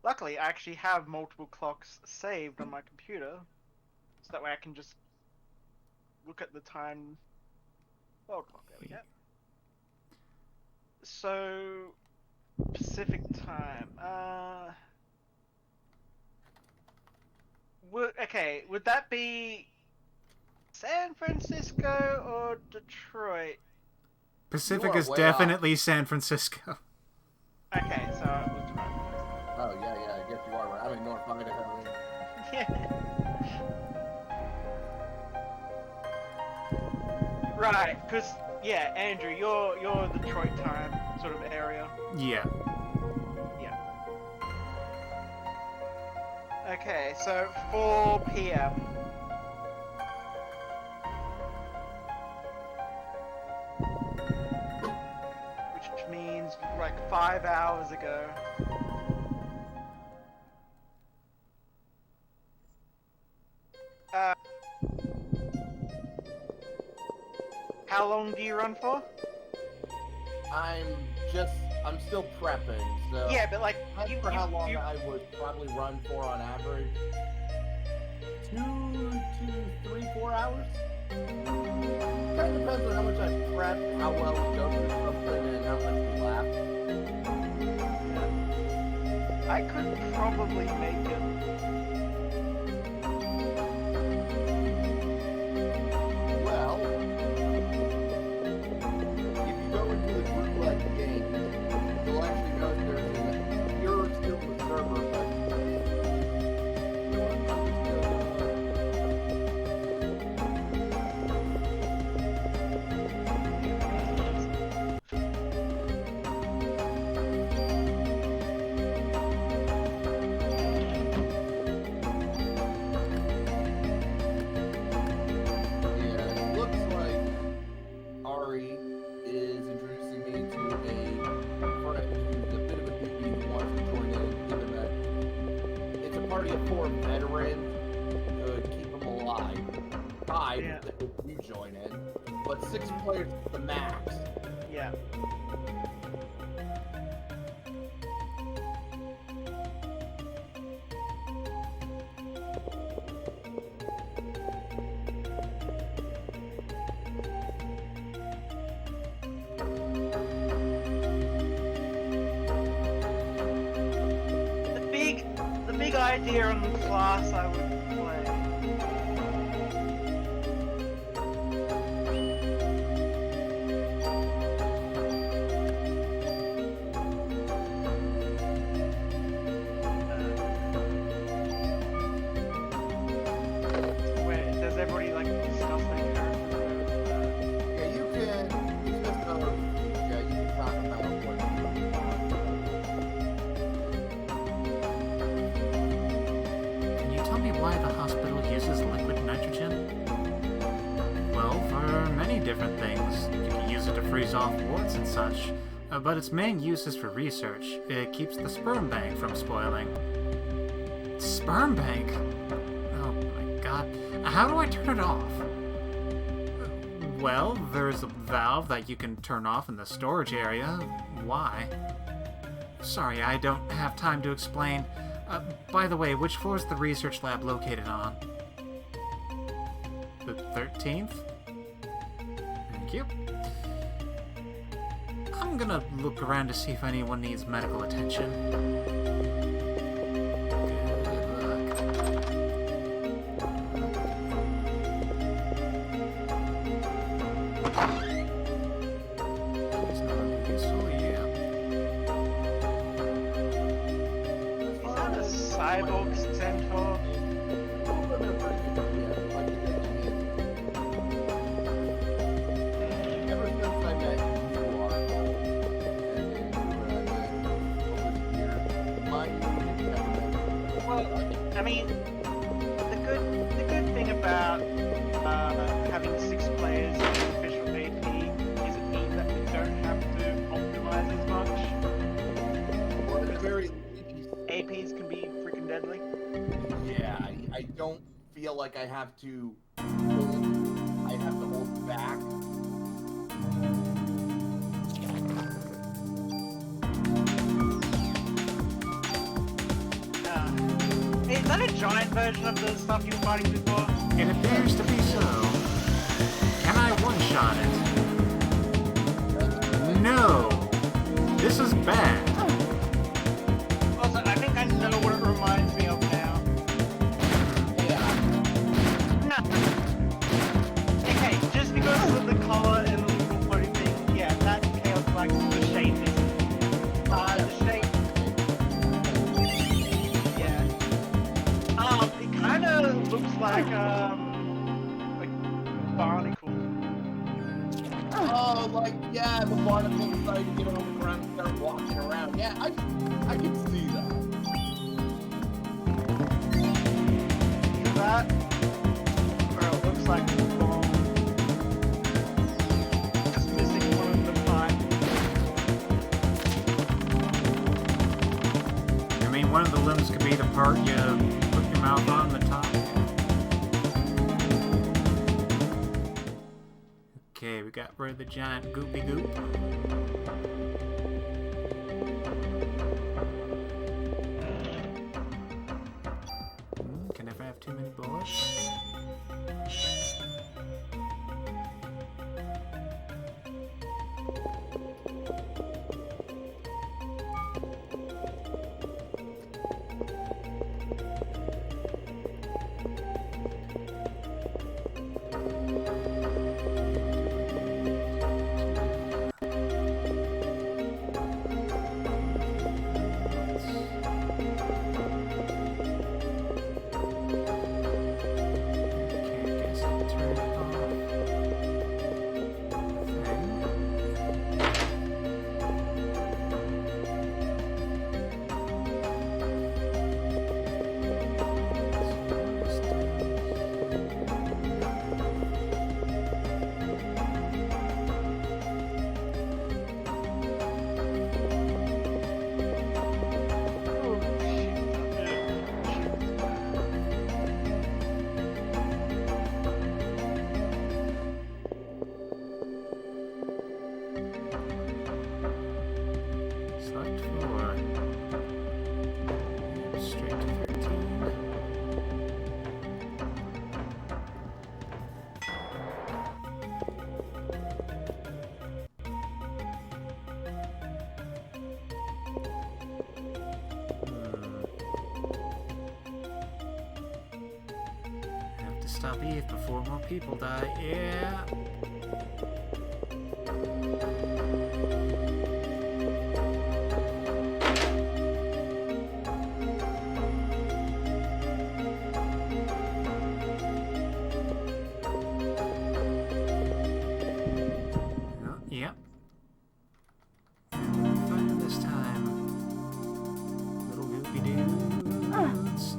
Luckily, I actually have multiple clocks saved on my computer, so that way I can just look at the time. World clock. There we go. So, Pacific time. Would that be San Francisco or Detroit? Pacific You are is way definitely San Francisco. Okay, so I was right. Oh, yeah, I guess you are right. I'm in North Idaho. Yeah. Right, because yeah, Andrew, you're the Detroit time sort of area. Yeah. Yeah. Okay, so 4 p.m. Which means like 5 hours ago. How long do you run for? I'm still prepping, so... Yeah, but like, As for how long I would probably run for on average, 2 to 3, 4 hours? Kind of depends on how much I prep, how well we go through something, and how much we laugh. I could probably make it. Well, if you go into the roulette game, you'll actually know you're still the server, but for veterans could keep them alive. 5 if you join in, but 6 players is the max. Yeah. The big idea on the class I would play. Wait, does everybody like discuss their character? Yeah, you can talk about what you want. Can you tell me why the hospital uses liquid nitrogen? Well, for many different things. You can use it to freeze off warts and such. But its main use is for research. It keeps the sperm bank from spoiling. Sperm bank? Oh my god. How do I turn it off? Well, there's a valve that you can turn off in the storage area. Why? Sorry, I don't have time to explain. By the way, which floor is the research lab located on? The 13th? Thank you. I'm gonna look around to see if anyone needs medical attention. Cyborg Centaur. Ever since I met you, Well, I mean, the good thing about having 6 players in an official AP is it means that we don't have to optimize as much. Or at the very APs can be freaking deadly. Yeah, I don't feel like I have to hold back. Is that a giant version of the stuff you were fighting before? It appears to be so. Can I one-shot it? No! This is bad. have a barnacle decided to get on the ground and start walking around. Yeah, I can see that. Either that, or it looks like it's gone. Just missing one of the pipe. I mean, one of the limbs could be the part you put your mouth on the top. Okay, we got rid of the giant goopy goop. Can never have too many bullets. Stop Eve before more people die. Yeah. Oh, yep. Fire this time. Little goopy dudes.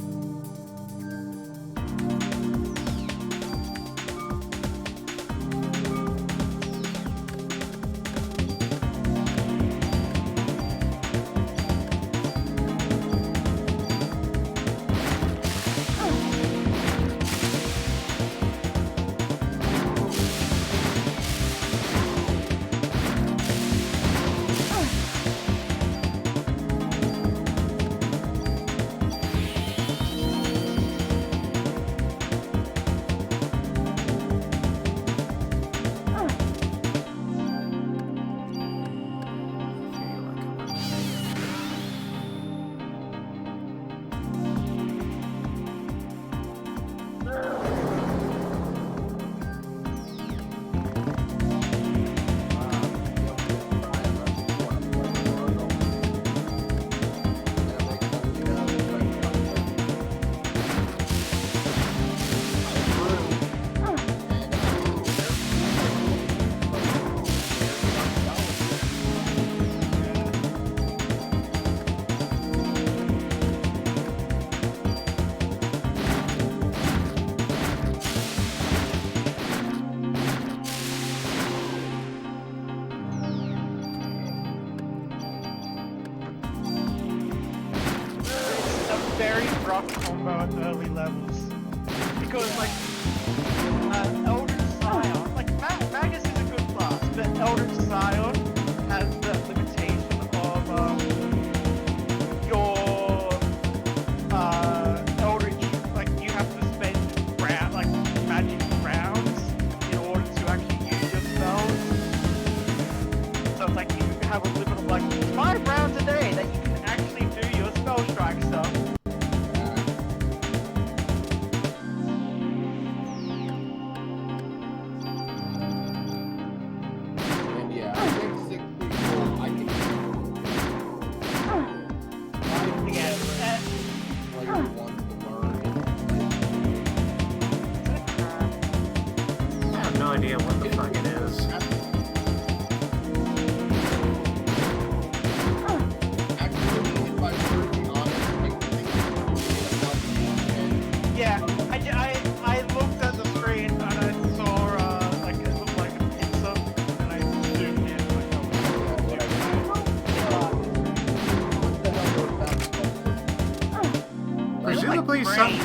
Very rough combo at early levels because like Eldritch Scion, like Magus is a good class, but Eldritch Scion has the limitation of your Eldritch, like you have to spend like magic rounds in order to actually use your spells. So it's like you have a limit of like 5 rounds a day that you can actually do your spell strike stuff. I have no idea what the fuck it is. brain.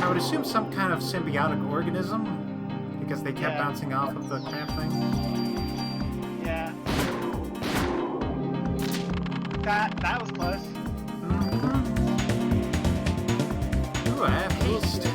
I would assume some kind of symbiotic organism, because they kept Yeah. bouncing off of the crab thing. Yeah. That was close. Mm-hmm. Ooh, I have haste.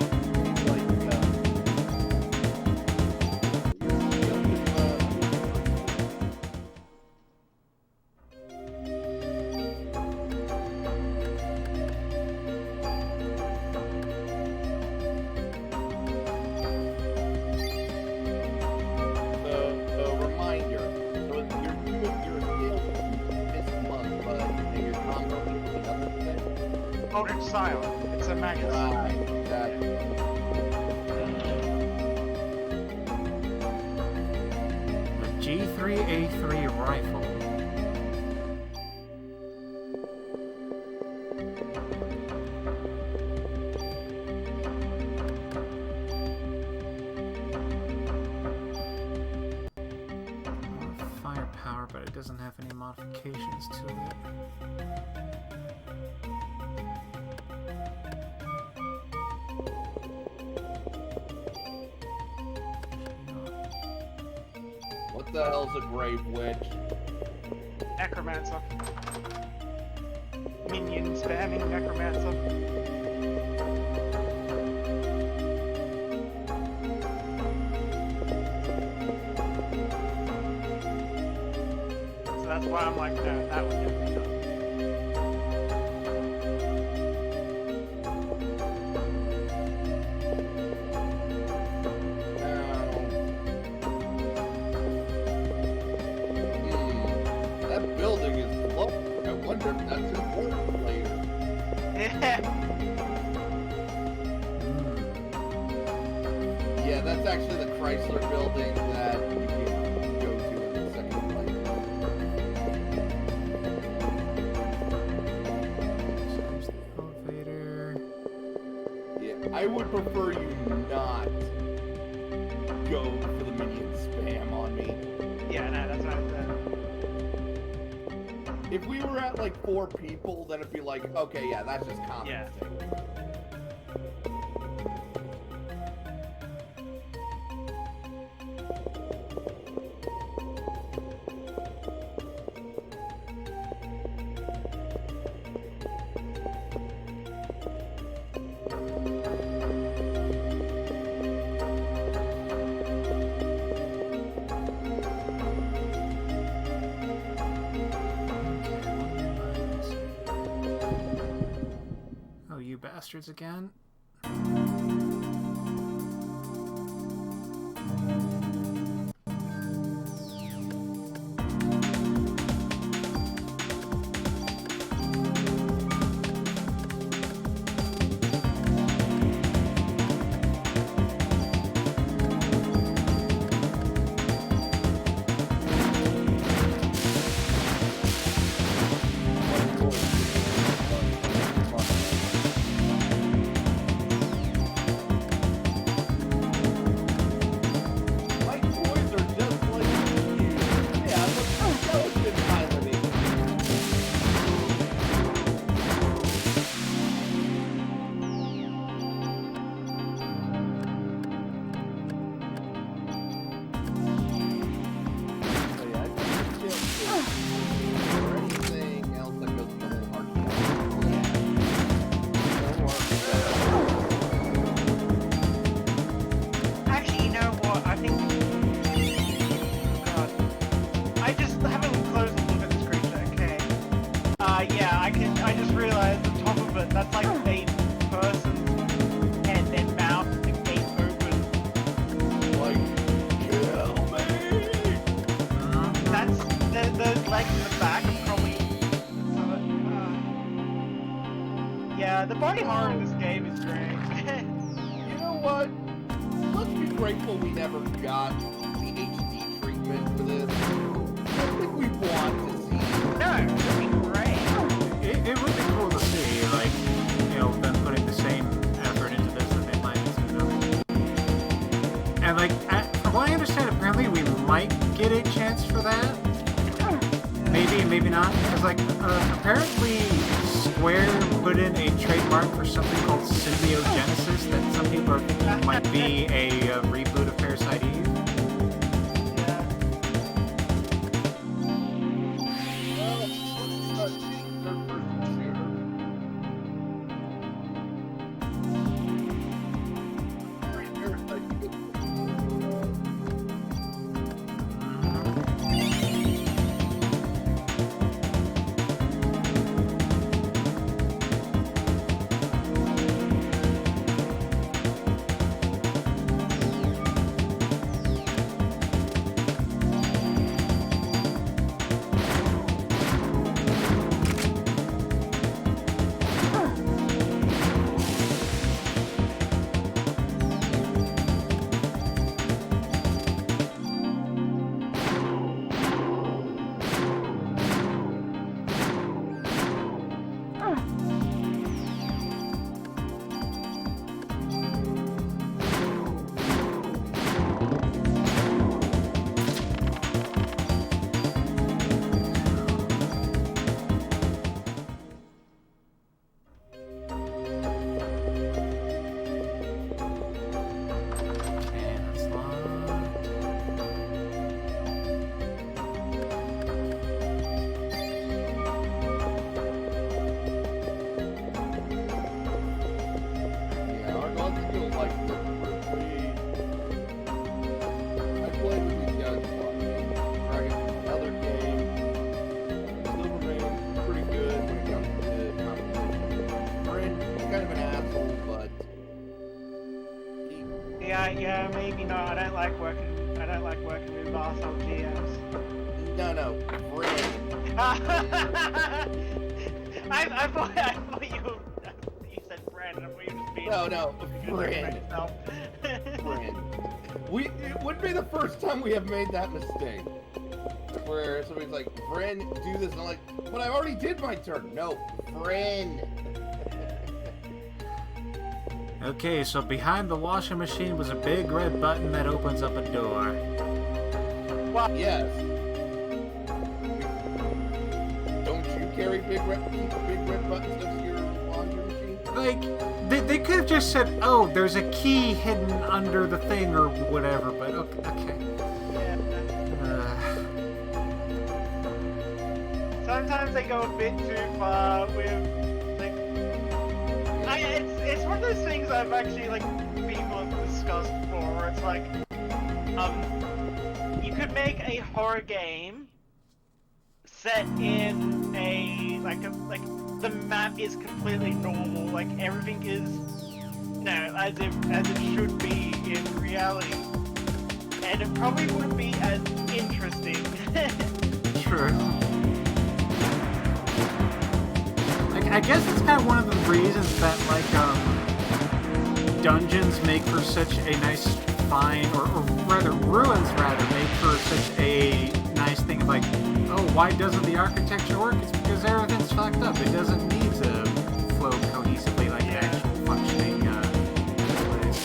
Eldritch Silent. It's a maggot. Right. The G3A3 rifle. Firepower, but it doesn't have any modifications to it. What the hell's a grave witch? Necromancer. Minion spamming Necromancer. So that's why I'm like, no, that one can't be done. That building is low. I wonder if that's important later. Yeah. Yeah, that's actually the Chrysler building that you can go to in the second place. So there's the elevator. Yeah, I would prefer you not go for the minion spam on me. Yeah, no, that's what I said. If we were at like 4 people, then it'd be like, okay, yeah, that's just compensating. Oh, you bastards again. My toys are just like you. Yeah, look how skeleton piloting. So yeah, I think it's still or anything else that goes with the whole Actually, you know what? I think. Oh God. I just haven't closed a look at this creature. Okay. Yeah, I just realized the top of it. That's like a person's head, their mouth, the gate open. like, kill me! That's the legs in the back are probably. Yeah, the body horror in this game is great. You know what? Let's be grateful we never got the HD treatment for this. I think we want to see. No, it'd be great. It would be cool to see, like, you know, them putting the same effort into this that they might into another. And, like, from what I understand, apparently we might get a chance for that. Maybe, maybe not. Because, like, apparently Square put in a trademark for something called symbiogenesis that some people are thinking might be a reboot of Parasite Eve. Yeah, maybe not. I don't like working with arsehole GMs. No, Bryn. I thought you said Brandon. I thought you were just being No, Bryn. Bryn. It wouldn't be the first time we have made that mistake. Where somebody's like, Bryn, do this, and I'm like, but I already did my turn. No, Bryn. Okay, so behind the washing machine was a big red button that opens up a door. Well, yes. Don't you carry big red buttons next to your laundry machine? Like, they could have just said, oh, there's a key hidden under the thing or whatever, but okay. Sometimes they go a bit too far with, like, it's one of those things I've actually, like, people have discussed before, where it's like, you could make a horror game set in the map is completely normal, like, everything is, you know, as it should be in reality, and it probably wouldn't be as interesting. True. I guess it's kind of one of the reasons that, like, dungeons make for such a nice, fine, or rather, ruins, make for such a nice thing of, like, oh, why doesn't the architecture work? It's because everything's fucked up. It doesn't need to flow cohesively like an actual functioning place.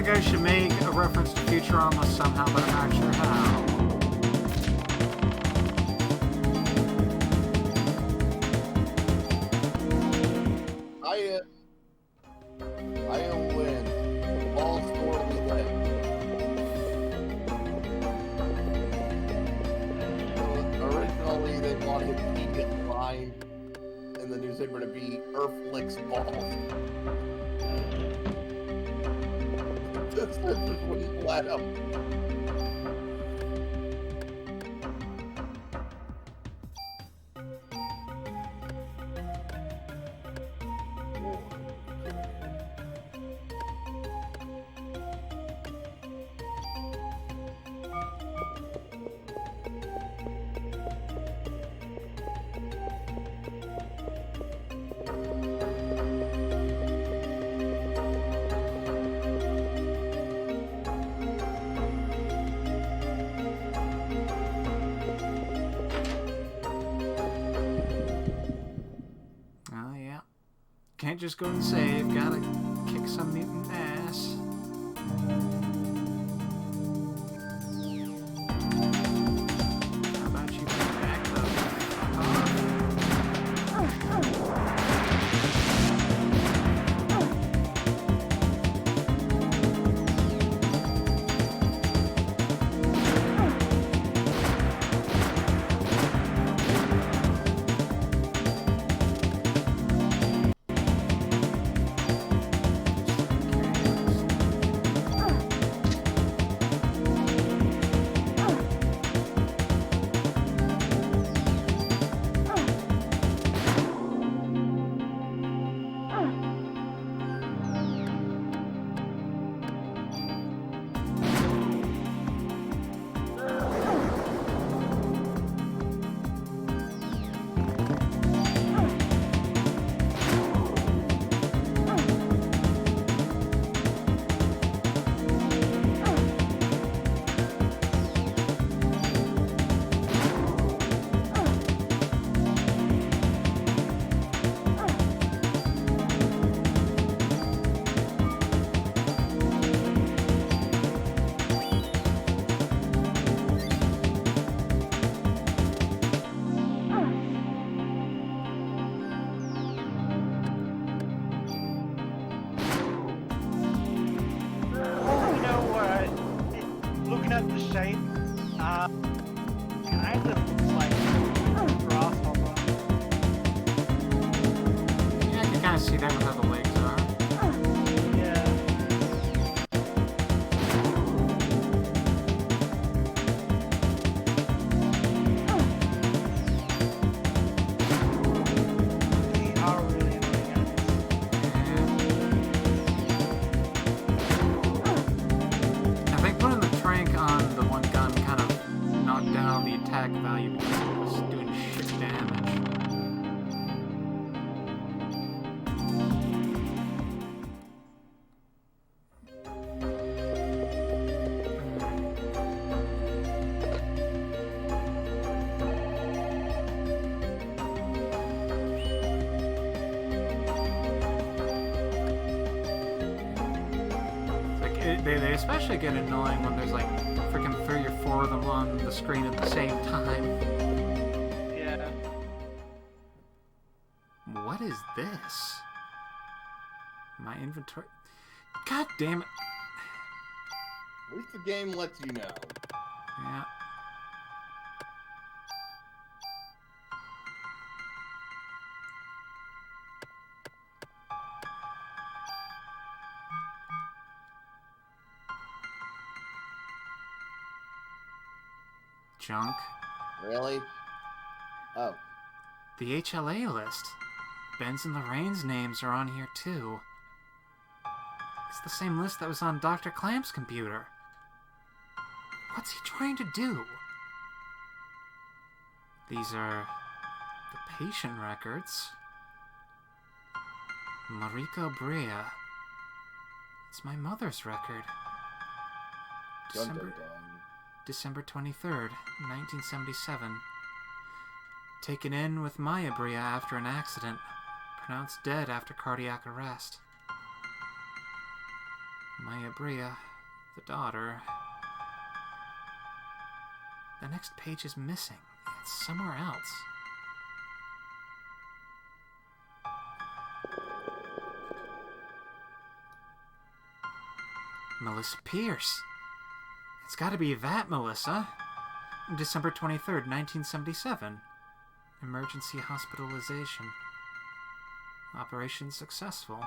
I should make a reference to Futurama somehow, but I'm not sure how. I will win. All sorely lit. So originally, they wanted the line in the newspaper to be Earth licks balls. This just wouldn't let him. Oh, yeah. Can't just go and save. Gotta kick some mutant ass. How about you back the fuck off? Looking at the shape, kind of looks like a grasshopper. Yeah, I can kind of see that with how the legs are. Yeah. They are really annoying I think putting the trank on the one gun kind of knocked down the attack value because it was doing shit damage. They especially get annoying when there's like freaking 3 or 4 of them on the screen at the same time. Yeah. What is this? My inventory. God damn it. At least the game lets you know. Yeah. Junk. Really? Oh. The HLA list. Ben's and Lorraine's names are on here too. It's the same list that was on Dr. Clamp's computer. What's he trying to do? These are the patient records. Mariko Brea. It's my mother's record. December 23rd, 1977. Taken in with Maya Brea after an accident. Pronounced dead after cardiac arrest. Maya Brea, the daughter. The next page is missing. It's somewhere else. Melissa Pierce. It's gotta be that Melissa. December 23rd, 1977. Emergency hospitalization. Operation successful.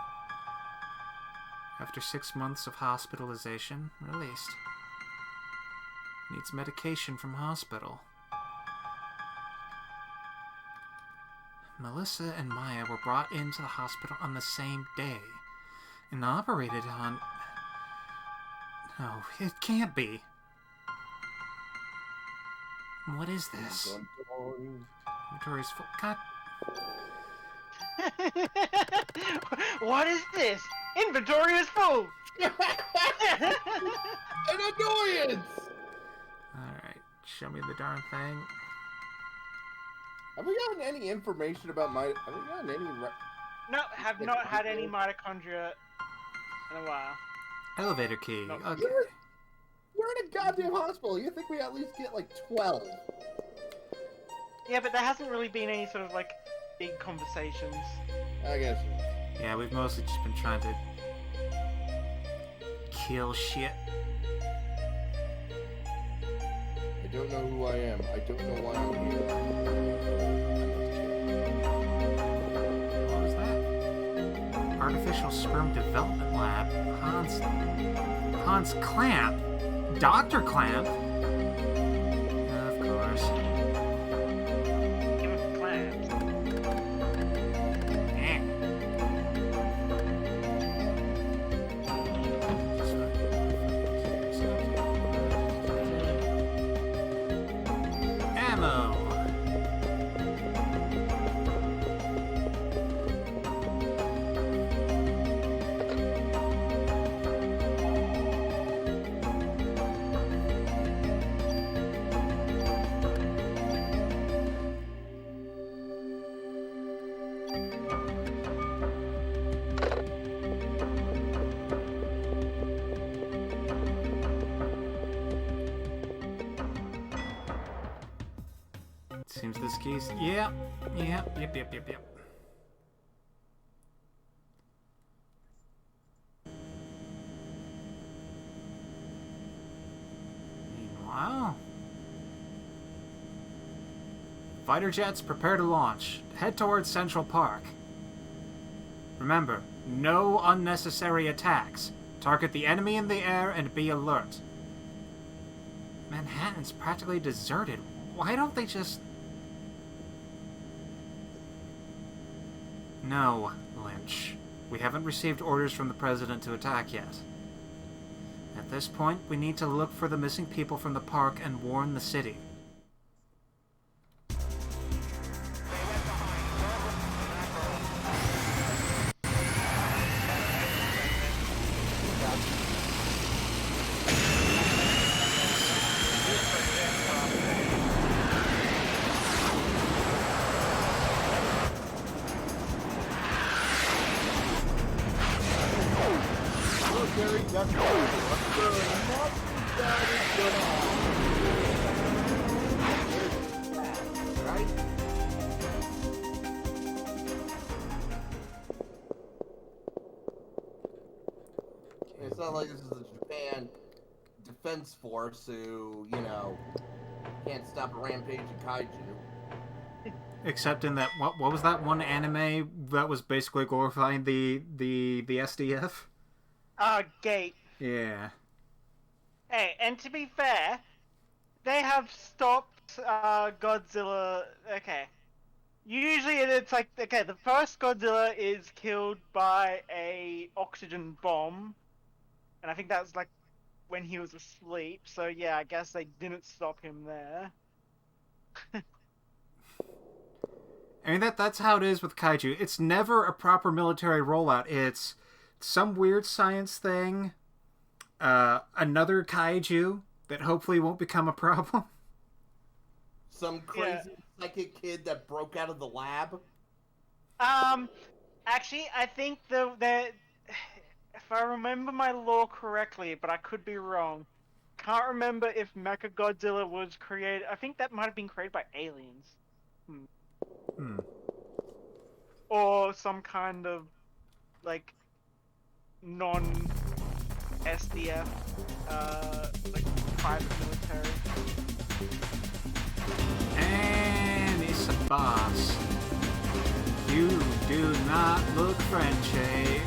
After 6 months of hospitalization, released. Needs medication from hospital. Melissa and Maya were brought into the hospital on the same day and operated on... No, it can't be. What is this? Inventory's full. God. What is this? Inventory is full! An annoyance! Alright, show me the darn thing. Have we gotten any information about my... Have we gotten any... No, have not had any mitochondria in a while. Elevator key. No. Okay. We're in a goddamn hospital. You think we at least get like 12? Yeah, but there hasn't really been any sort of like big conversations. I guess. Yeah, we've mostly just been trying to kill shit. I don't know who I am. I don't know why I'm here. What was that? Artificial Sperm Development Lab. Hans Clamp? Dr. Clamp? Of course. Give him clams. Eh. Ammo. Seems this key's... Yep. Meanwhile... Fighter jets, prepare to launch. Head towards Central Park. Remember, no unnecessary attacks. Target the enemy in the air and be alert. Manhattan's practically deserted. Why don't they just... No, Lynch. We haven't received orders from the President to attack yet. At this point, we need to look for the missing people from the park and warn the city. It's not like this is the Japan Defense Force who, you know, can't stop a rampaging kaiju. Except in that, what was that one anime that was basically glorifying the SDF? Gate. Yeah. Hey, and to be fair, they have stopped Godzilla. Okay. Usually it's like, okay, the first Godzilla is killed by a oxygen bomb. And I think that was like when he was asleep. So yeah, I guess they didn't stop him there. I mean, that's how it is with kaiju. It's never a proper military rollout. It's some weird science thing, another kaiju that hopefully won't become a problem. Some crazy psychic kid that broke out of the lab. Actually, I think the if I remember my lore correctly, but I could be wrong. Can't remember if Mechagodzilla was created. I think that might have been created by aliens. Or some kind of, like, SDF, like private military. And it's a boss. You do not look French, eh?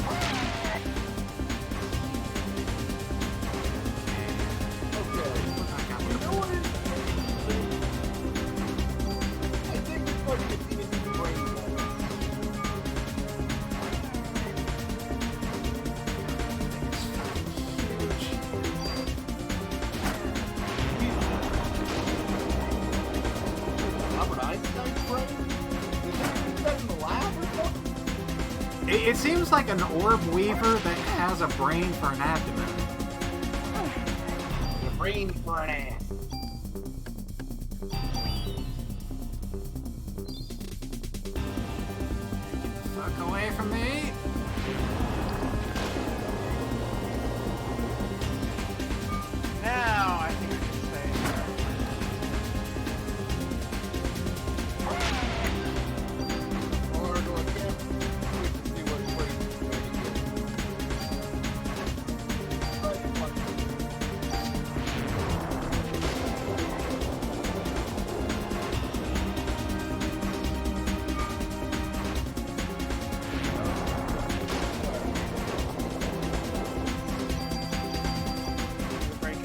Okay. You know what? I think it's funny to see this brain roll. Albert Einstein's brain? Is that in the lab or something? It seems like an orb weaver that has a brain for an abdomen. The brain for an ass. Get the fuck away from me! Now I think I can say. Or do I can't wait to see what brain he's going to Break it.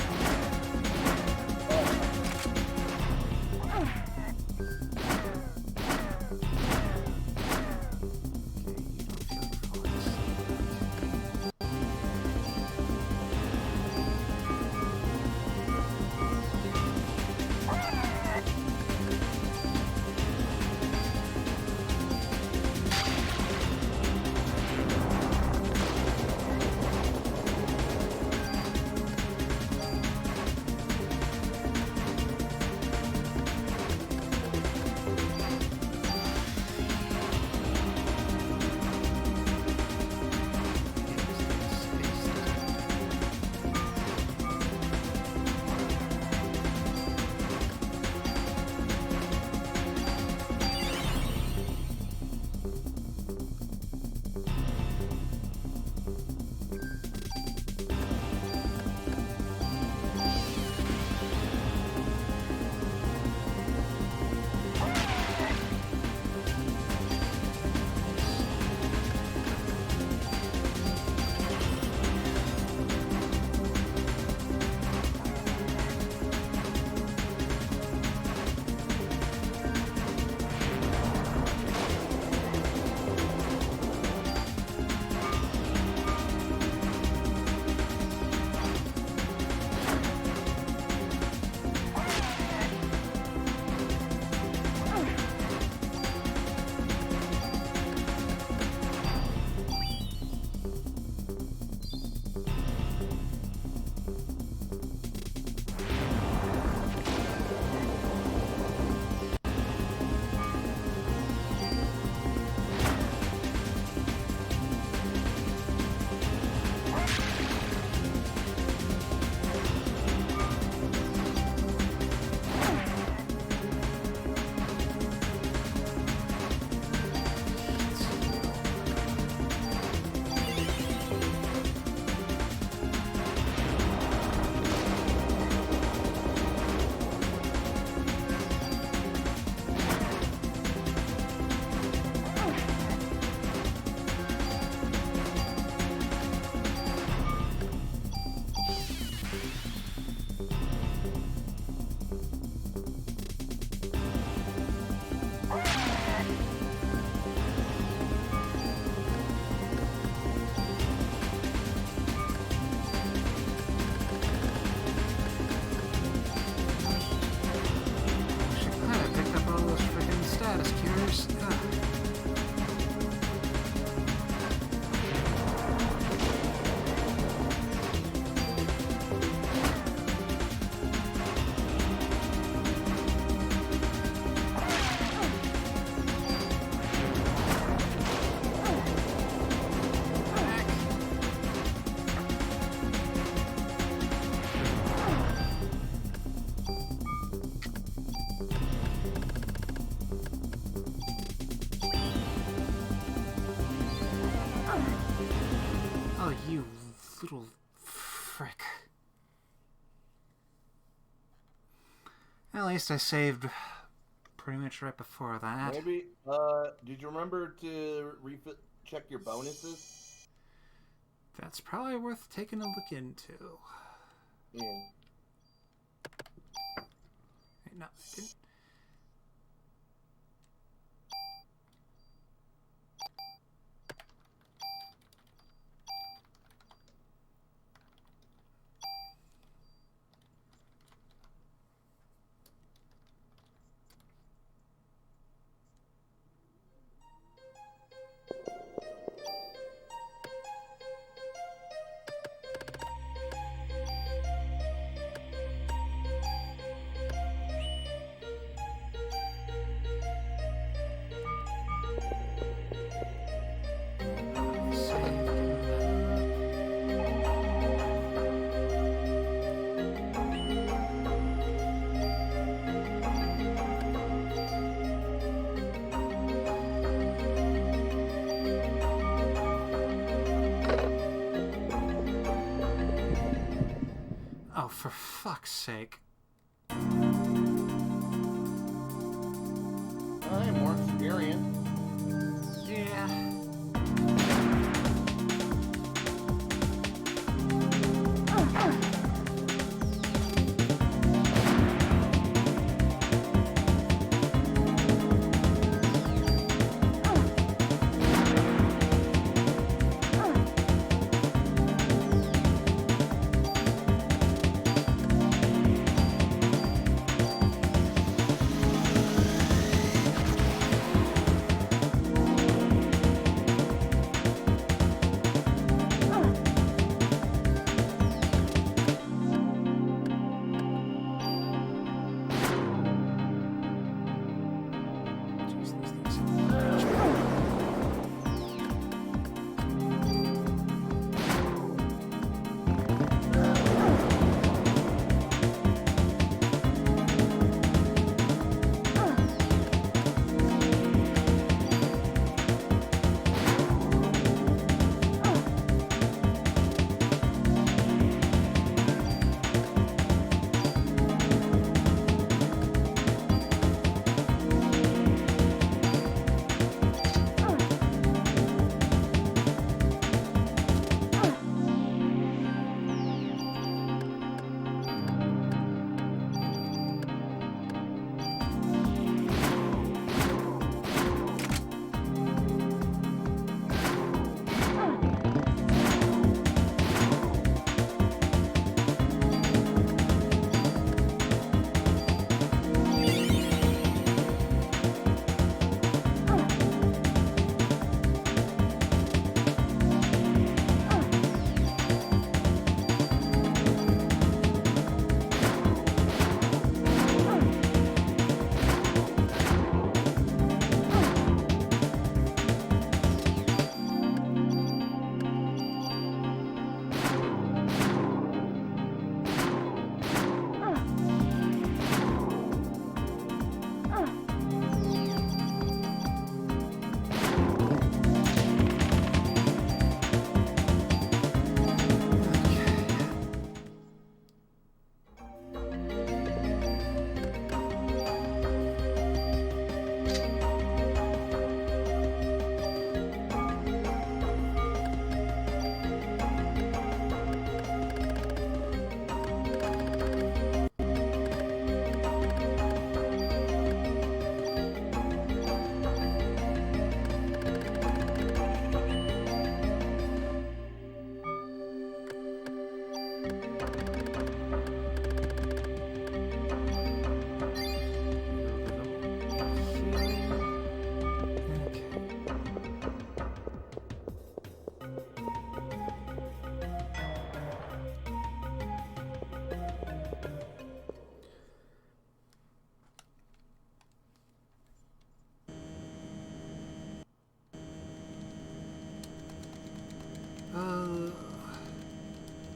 Oh, you little frick. At least I saved pretty much right before that. Maybe, did you remember to check your bonuses? That's probably worth taking a look into. Yeah. Wait, no, I didn't. Oh, for fuck's sake. Hey, more experience. Yeah. Jeez, these things are much better.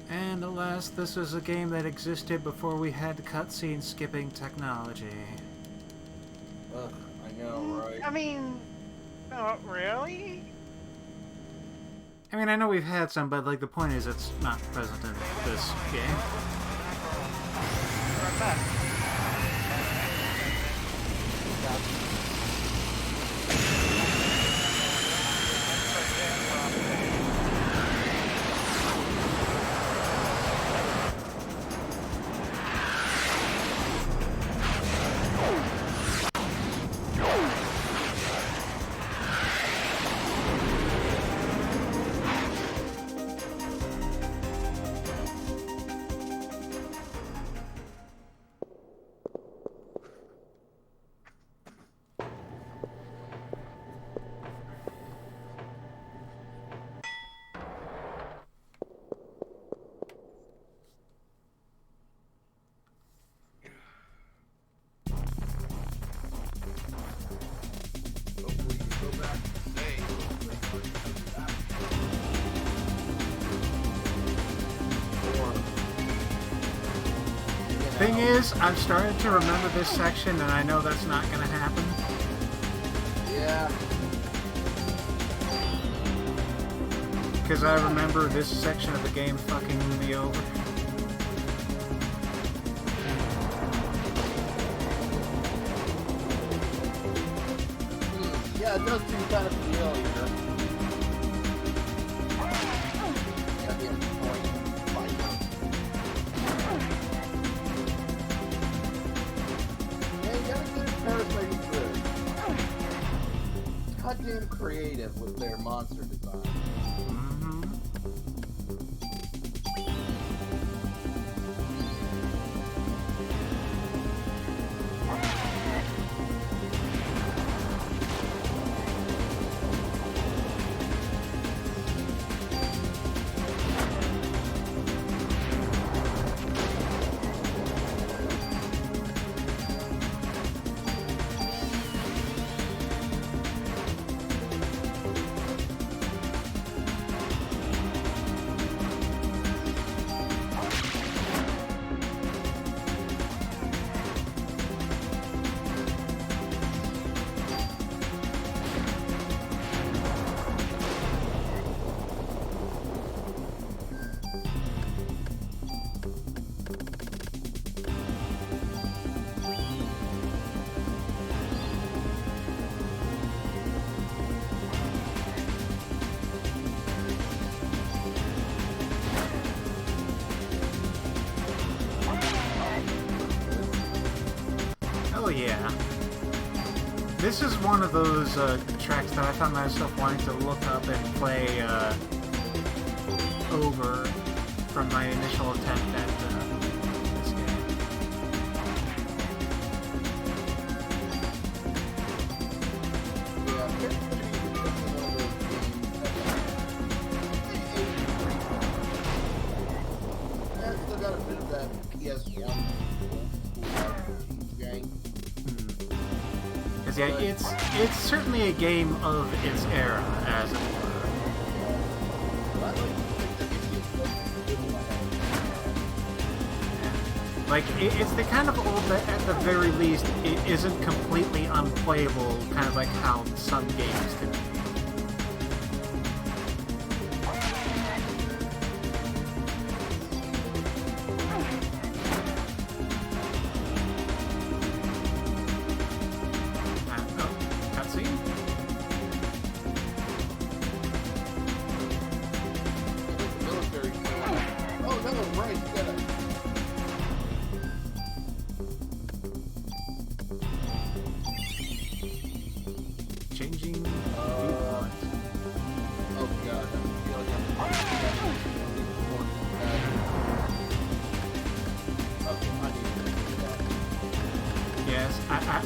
And alas, this was a game that existed before we had cutscene skipping technology. Ugh, I know, right? I mean, not really. I mean, I know we've had some, but like the point is, it's not present in this game. Right back. Hopefully you go back and say, Thing is, I've started to remember this section, and I know that's not going to happen. yeah. Because I remember this section of the game fucking me over. Yeah, it does seem kind of familiar. At the end point, yeah, you gotta give Parasite credit. Goddamn creative with their monster design. Oh yeah. This is one of those tracks that I found myself wanting to look up and play over from my initial attempt at this game. Yeah, it's one of those games that, yeah, it's still got a bit of that PS1 old school RPG game. Because yeah, it's certainly a game of its era, as it were. But I like to think that it gets like good one. Like, it's the kind of old that, at the very least, it isn't completely unplayable, kind of like how some games can be. Cutscene? The military still. Oh no, right, you gotta. Changing viewpoint. Oh god, I feel like okay, I need to do that. Yes,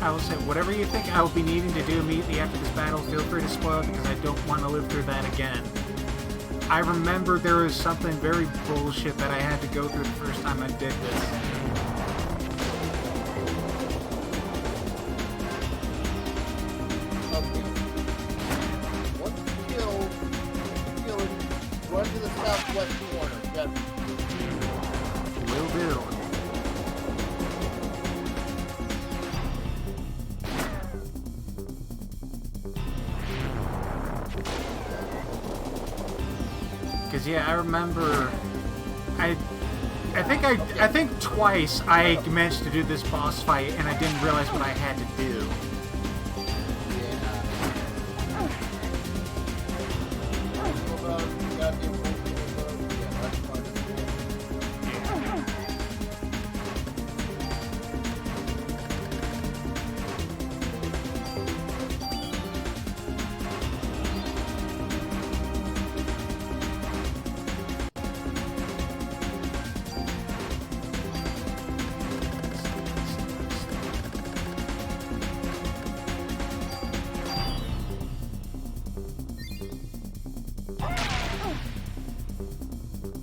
I will say, whatever you think I will be needing to do immediately after this battle, feel free to spoil it because I don't want to live through that again. I remember there was something very bullshit that I had to go through the first time I did this. Okay. Once you kill it, run to the southwest corner. Yes. Will do. Because yeah, I remember. I think twice I managed to do this boss fight, and I didn't realize what I had to do.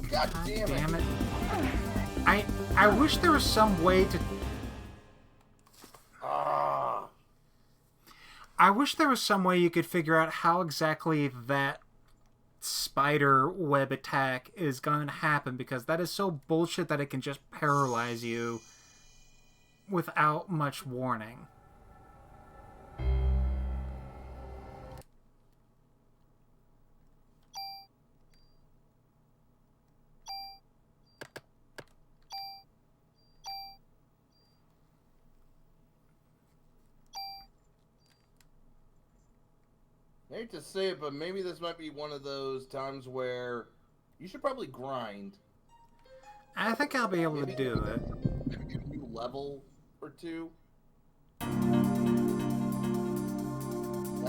God damn it. I wish there was some way to. I wish there was some way you could figure out how exactly that spider web attack is going to happen, because that is so bullshit that it can just paralyze you without much warning. I hate to say it, but maybe this might be one of those times where you should probably grind. I think I'll be able to do it. Maybe a new level or two. That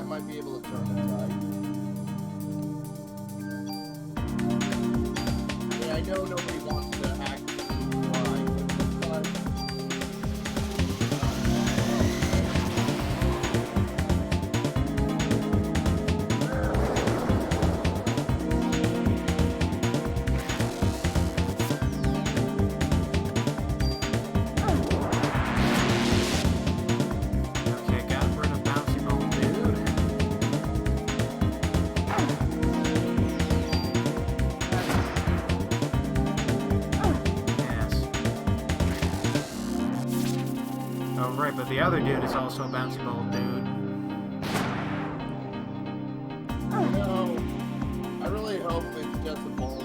might be able to turn the tide. Yeah, I know nobody wants to actually grind, but But the other dude is also a bouncy ball dude. no, I really hope it's just a ball.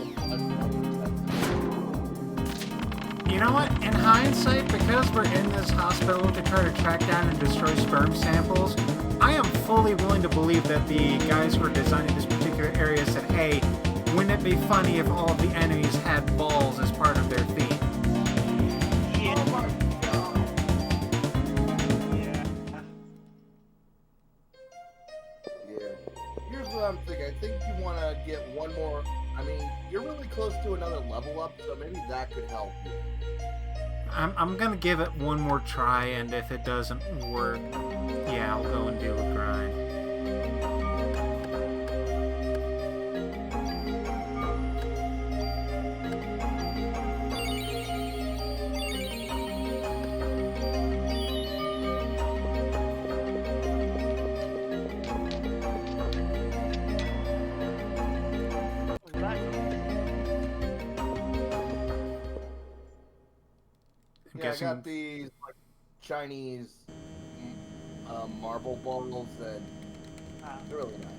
You know what? In hindsight, because we're in this hospital to try to track down and destroy sperm samples, I am fully willing to believe that the guys who are designing this particular area said, hey, wouldn't it be funny if all of the enemies had balls as part of their theme? Yeah. Oh my god. Yeah. Here's what I'm thinking. I think you want to get one more. I mean, you're really close to another level up, so maybe that could help you. I'm gonna give it one more try, and if it doesn't work, yeah, I'll go and do a grind. Yeah, I got these like Chinese marble balls, and they're really nice.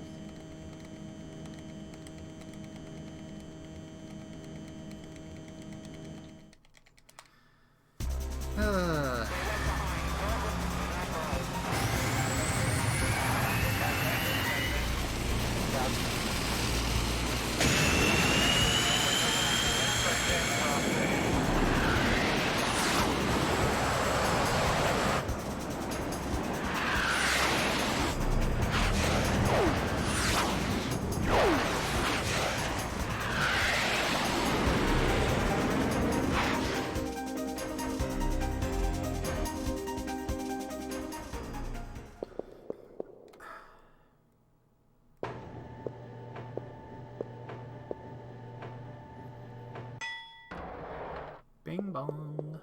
Bing bong.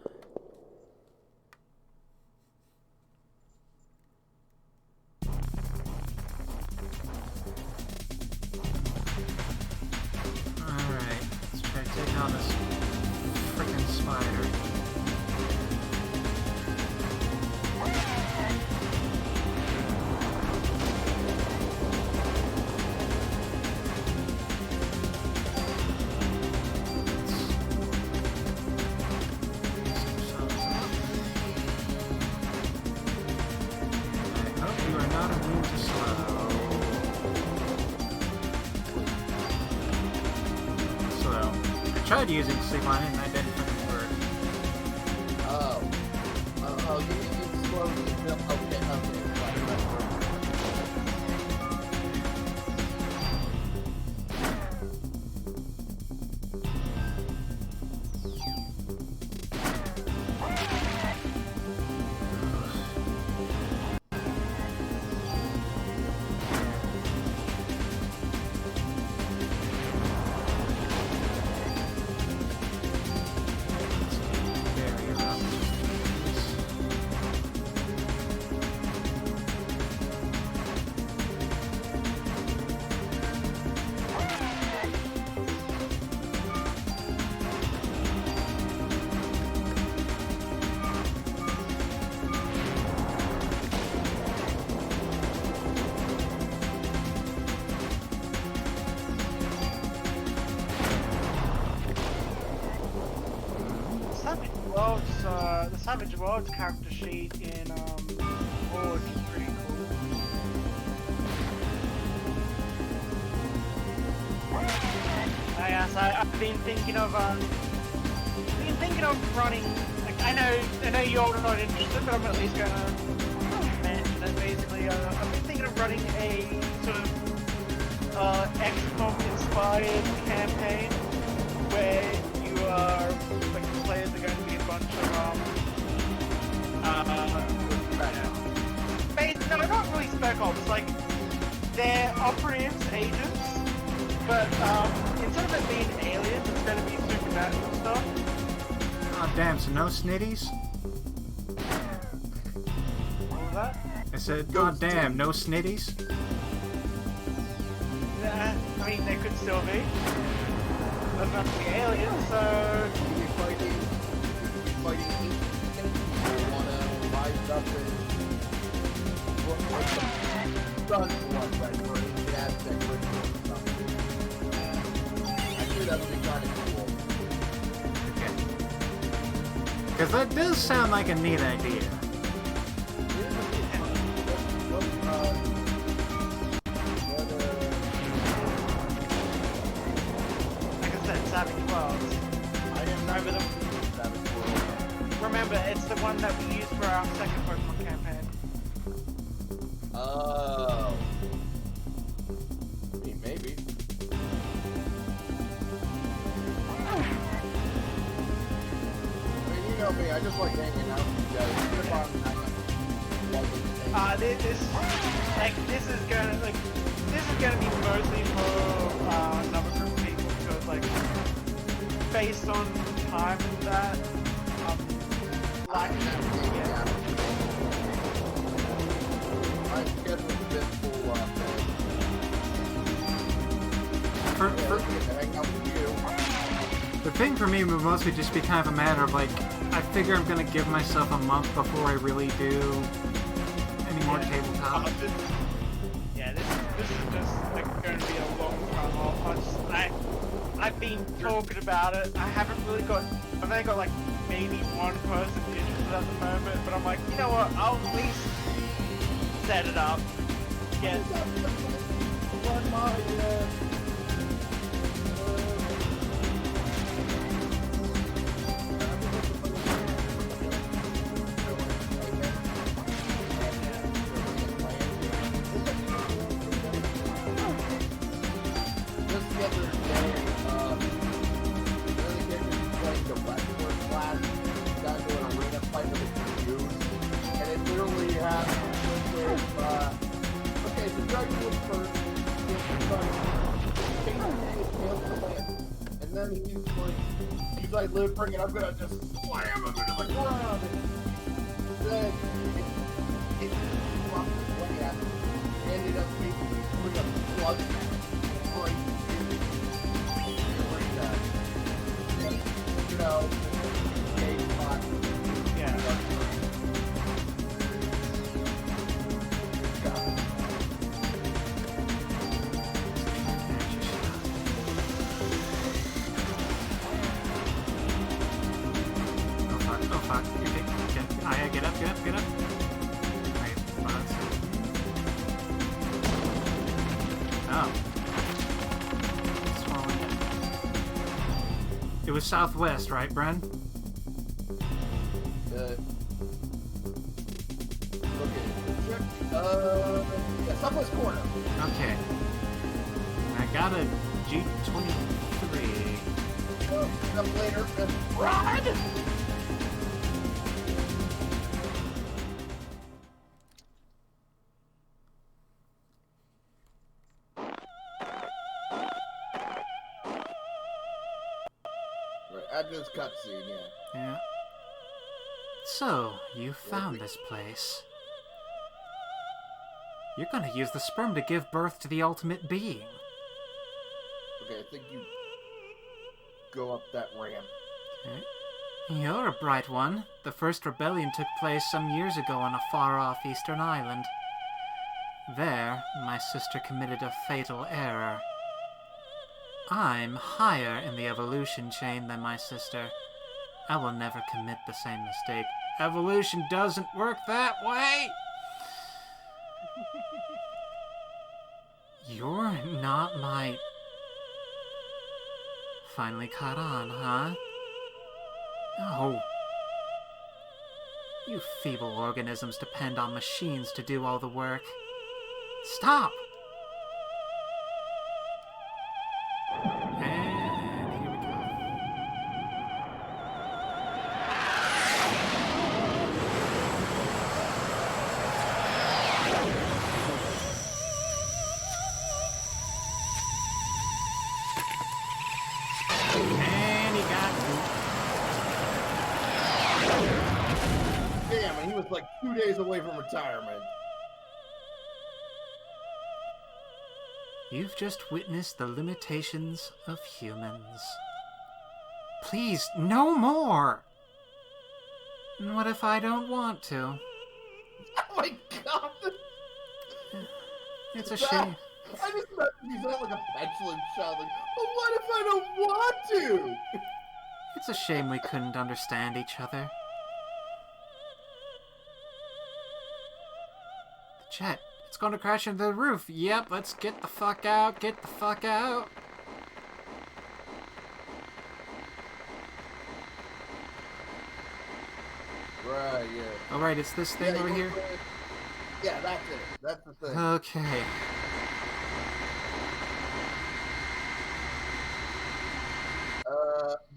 Alright, let's try to take on this freaking spider. tried using sleep on it and that didn't fucking work. You slowly build. Okay. Right. Very rough. The Savage Worlds character sheet in Forge is pretty cool. Yes, I've been thinking of running. Like, I know you're not interested, but I'm at least gonna mention that basically. I've been thinking of running a sort of XCOM inspired campaign where you are like the players are going to be a bunch of no, not really spec ops. Like they're operatives, agents, but instead of it being aliens, it's going to be supernatural stuff. Oh damn! So no snitties? What was that? I said, oh damn, no snitties? Nah, I mean they could still be. Doesn't have to be aliens, so. You're fighting you wanna rise up and done one right for the Aztec ritual or something. Actually that would be kinda cool. Okay. Because that does sound like a neat idea. Like I said, Savage Worlds. I didn't remember them. Savage World. Remember, it's the one that we used for our second Pokemon campaign. Oh. I mean, maybe. I mean, you know me, I just like hanging out with you guys. Even if I'm not This is gonna be mostly for another group of people because, like, based on time and that, I scheduled a bit full hang out with you. The thing for me would mostly just be kind of a matter of like, I figure I'm gonna give myself a month before I really do any more tabletop. Yeah, this is just like going to be a long time off. I've been talking about it. I've only got like maybe one person interested at the moment, but I'm like, you know what? I'll at least set it up. Get Run my he's like bring it, I'm gonna just slam him into the ground. And then it dropped his way at him. Ended up basically putting a plug right in the arena. You know, game pot. yeah. Get up. Wait, pause. Oh. Swallowing it. It It was southwest, right, Bren? Yeah, southwest corner. Okay. I got a G23. Oh, up later. Rod! Right, after this cutscene, yeah. Yeah. So, you found this place. You're gonna use the sperm to give birth to the ultimate being. Okay, I think you go up that ramp. Okay. You're a bright one. The first rebellion took place some years ago on a far-off eastern island. There, my sister committed a fatal error. I'm higher in the evolution chain than my sister. I will never commit the same mistake. Evolution doesn't work that way! You're not my... Finally caught on, huh? Oh. You feeble organisms depend on machines to do all the work. Stop! And here we go. And he got... Damn, and he was like 2 days away from retirement. You've just witnessed the limitations of humans. Please, no more! And what if I don't want to? Oh my god! It's a shame. I just imagine he's not like a petulant child, like, but what if I don't want to? It's a shame we couldn't understand each other. The jet, it's going to crash into the roof. Yep, let's get the fuck out, get the fuck out. Right, yeah. Alright, it's this thing over here. Yeah, that's it. That's the thing. Okay.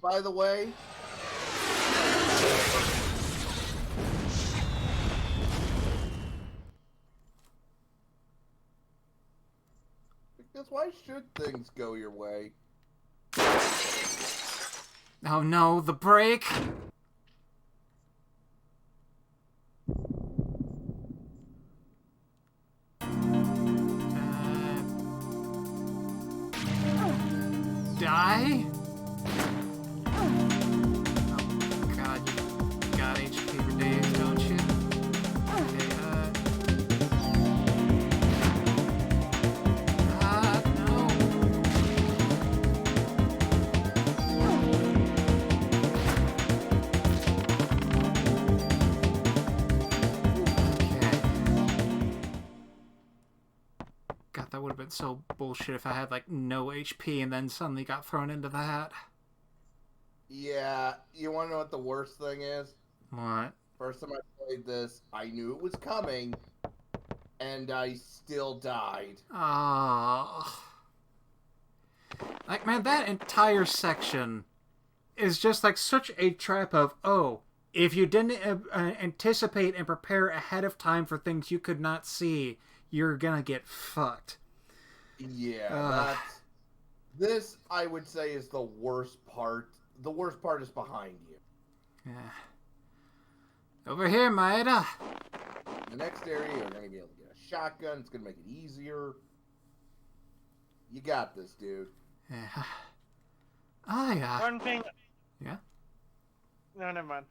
By the way, because why should things go your way? Oh no, the brake! Die? Oh god, you got HP for days, don't you? Okay, no. Okay. God, that would have been so bullshit if I had, like, no HP and then suddenly got thrown into that. Yeah, you want to know what the worst thing is? What? First time I played this, I knew it was coming, and I still died. Oh. Like, man, that entire section is just, like, such a trap of, oh, if you didn't anticipate and prepare ahead of time for things you could not see, you're gonna get fucked. Yeah, this, I would say, is the worst part. The worst part is behind you. Yeah. Over here, Maeda. The next area, you're going to be able to get a shotgun. It's going to make it easier. You got this, dude. Yeah. Oh, yeah. One thing. Yeah? No, never mind.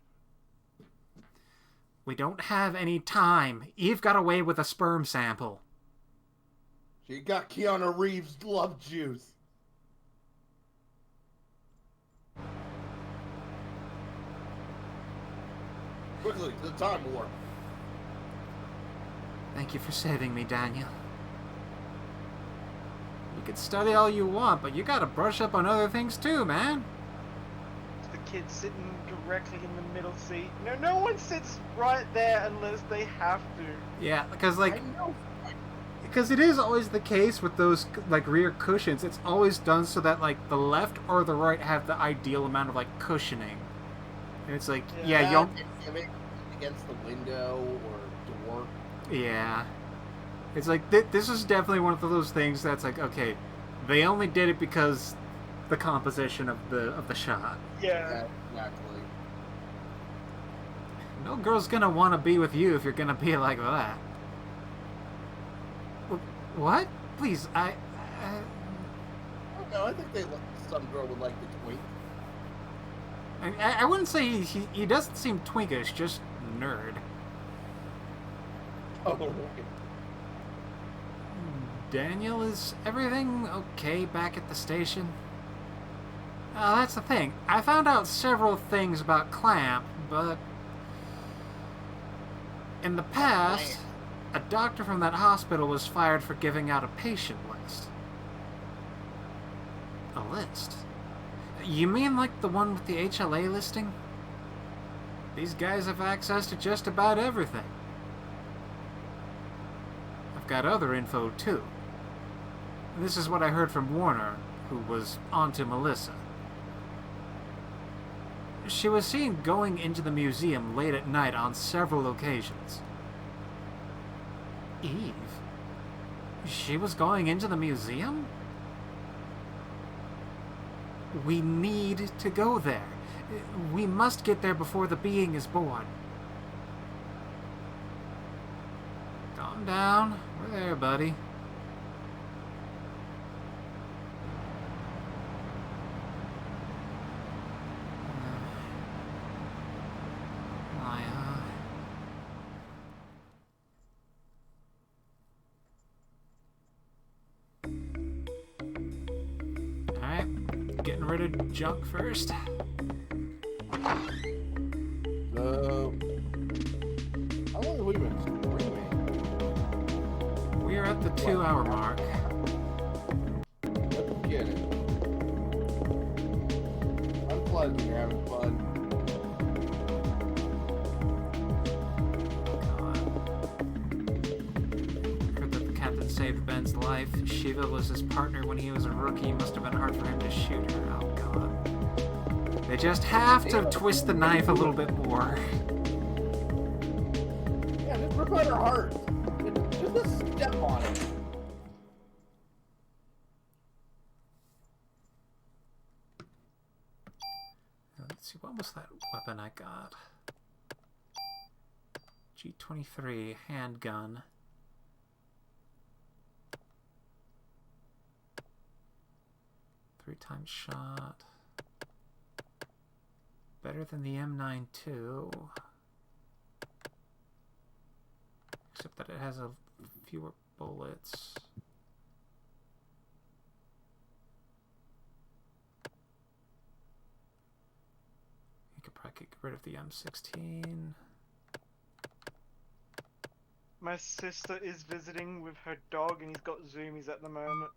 We don't have any time. Eve got away with a sperm sample. She got Keanu Reeves' love juice. Quickly, to the time warp. Thank you for saving me, Daniel. You can study all you want, but you gotta brush up on other things too, man. kid sitting directly in the middle seat. No one sits right there unless they have to. Yeah, because I know. because it is always the case with those like rear cushions. It's always done so that like the left or the right have the ideal amount of like cushioning. And it's like, yeah, you If it's against the window or door. yeah. It's like this is definitely one of those things that's like, okay, they only did it because the composition of the shot. Yeah. Exactly. No girl's gonna want to be with you if you're gonna be like that. What? Please, I don't know. I think some girl would like the twink. I wouldn't say he doesn't seem twinkish, just nerd. Oh, okay. Daniel, is everything okay back at the station? That's the thing. I found out several things about Clamp, but in the past, a doctor from that hospital was fired for giving out a patient list. A list? You mean like the one with the HLA listing? These guys have access to just about everything. I've got other info too. This is what I heard from Warner, who was on to Melissa. She was seen going into the museum late at night on several occasions. Eve? She was going into the museum? We need to go there. We must get there before the being is born. Calm down. We're there, buddy. Getting rid of junk first. So, how long have we been streaming? We are at the 2-hour mark. Let's get it. Unplugged, you're having fun. Heard that the captain saved Ben's life. Shiva was his partner when he was a rookie. Must have been hard for him to shoot her. Oh god. They just have to twist the knife a little bit more. Yeah, just rip out her heart. Just a step on it. Let's see, what was that weapon I got? G23 handgun. Three-time shot. Better than the M92. Except that it has a fewer bullets. You could probably get rid of the M16. My sister is visiting with her dog and he's got zoomies at the moment.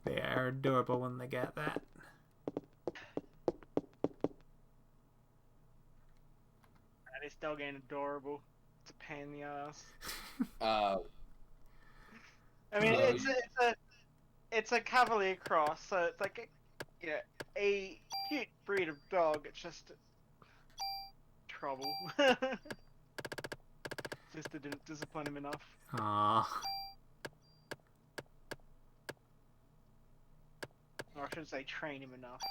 They are adorable when they get that. This dog ain't adorable. It's a pain in the ass. Uh, I mean, so it's a Cavalier cross, so it's like a cute breed of dog. It's just trouble. Sister didn't discipline him enough. Aww. Or I should say train him enough.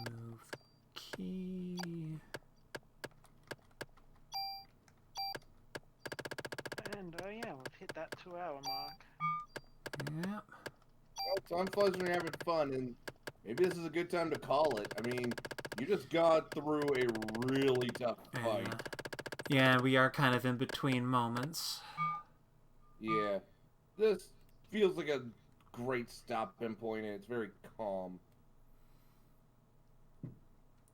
Move key. And oh yeah, we've hit that 2-hour mark. Yep. Time flies when you're having fun, and maybe this is a good time to call it. I mean, you just got through a really tough fight. Yeah, we are kind of in between moments. Yeah. This feels like a great stopping point, and it's very calm.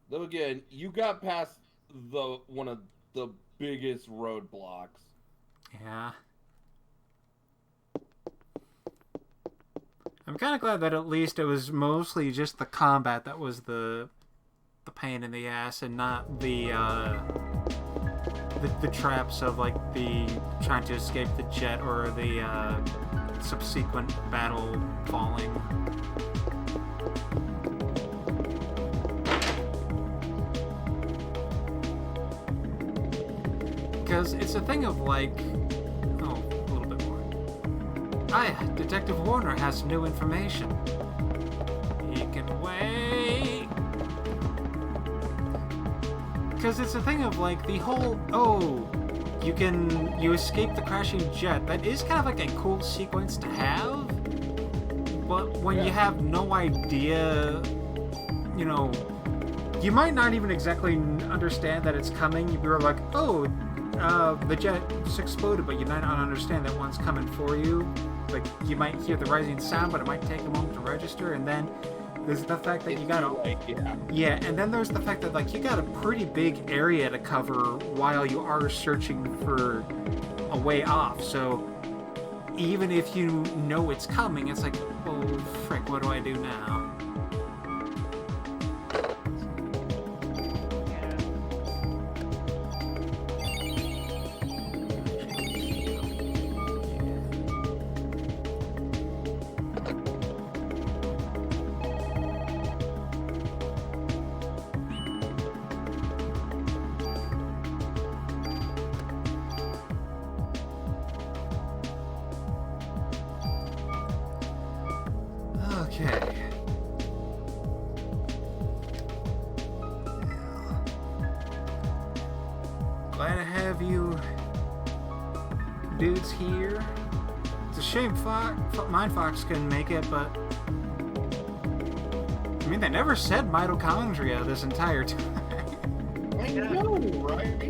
Though again, you got past the one of the biggest roadblocks. Yeah. I'm kind of glad that at least it was mostly just the combat that was the pain in the ass, and not the traps of like the trying to escape the jet or the subsequent battle falling. Because it's a thing of like, oh, a little bit more. Detective Warner has new information. He can wait. Because it's a thing of like the whole, oh, you escape the crashing jet. That is kind of like a cool sequence to have. But when you have no idea, you know, you might not even exactly understand that it's coming. You're like, oh, the jet's exploded, but you might not understand that one's coming for you. Like, you might hear the rising sound, but it might take a moment to register, and then there's the fact that you got and then there's the fact that like you got a pretty big area to cover while you are searching for a way off. So even if you know it's coming, it's like, oh frick, what do I do now? Okay. Glad to have you dudes here. It's a shame Mindfox couldn't make it, but I mean, they never said mitochondria this entire time. I know, right?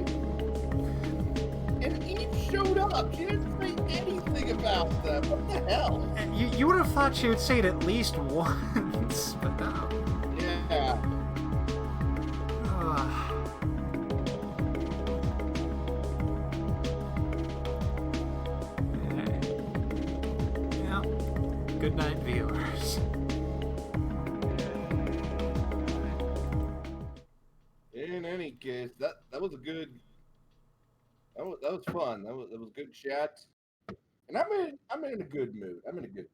And Eve showed up. She didn't say anything about them. What the hell? You would have thought she would say it at least once, but no. Yeah. Yeah. Good night, viewers. In any case, that was a good. That was fun. That was good chat. And I'm in a good mood. I'm in a good mood.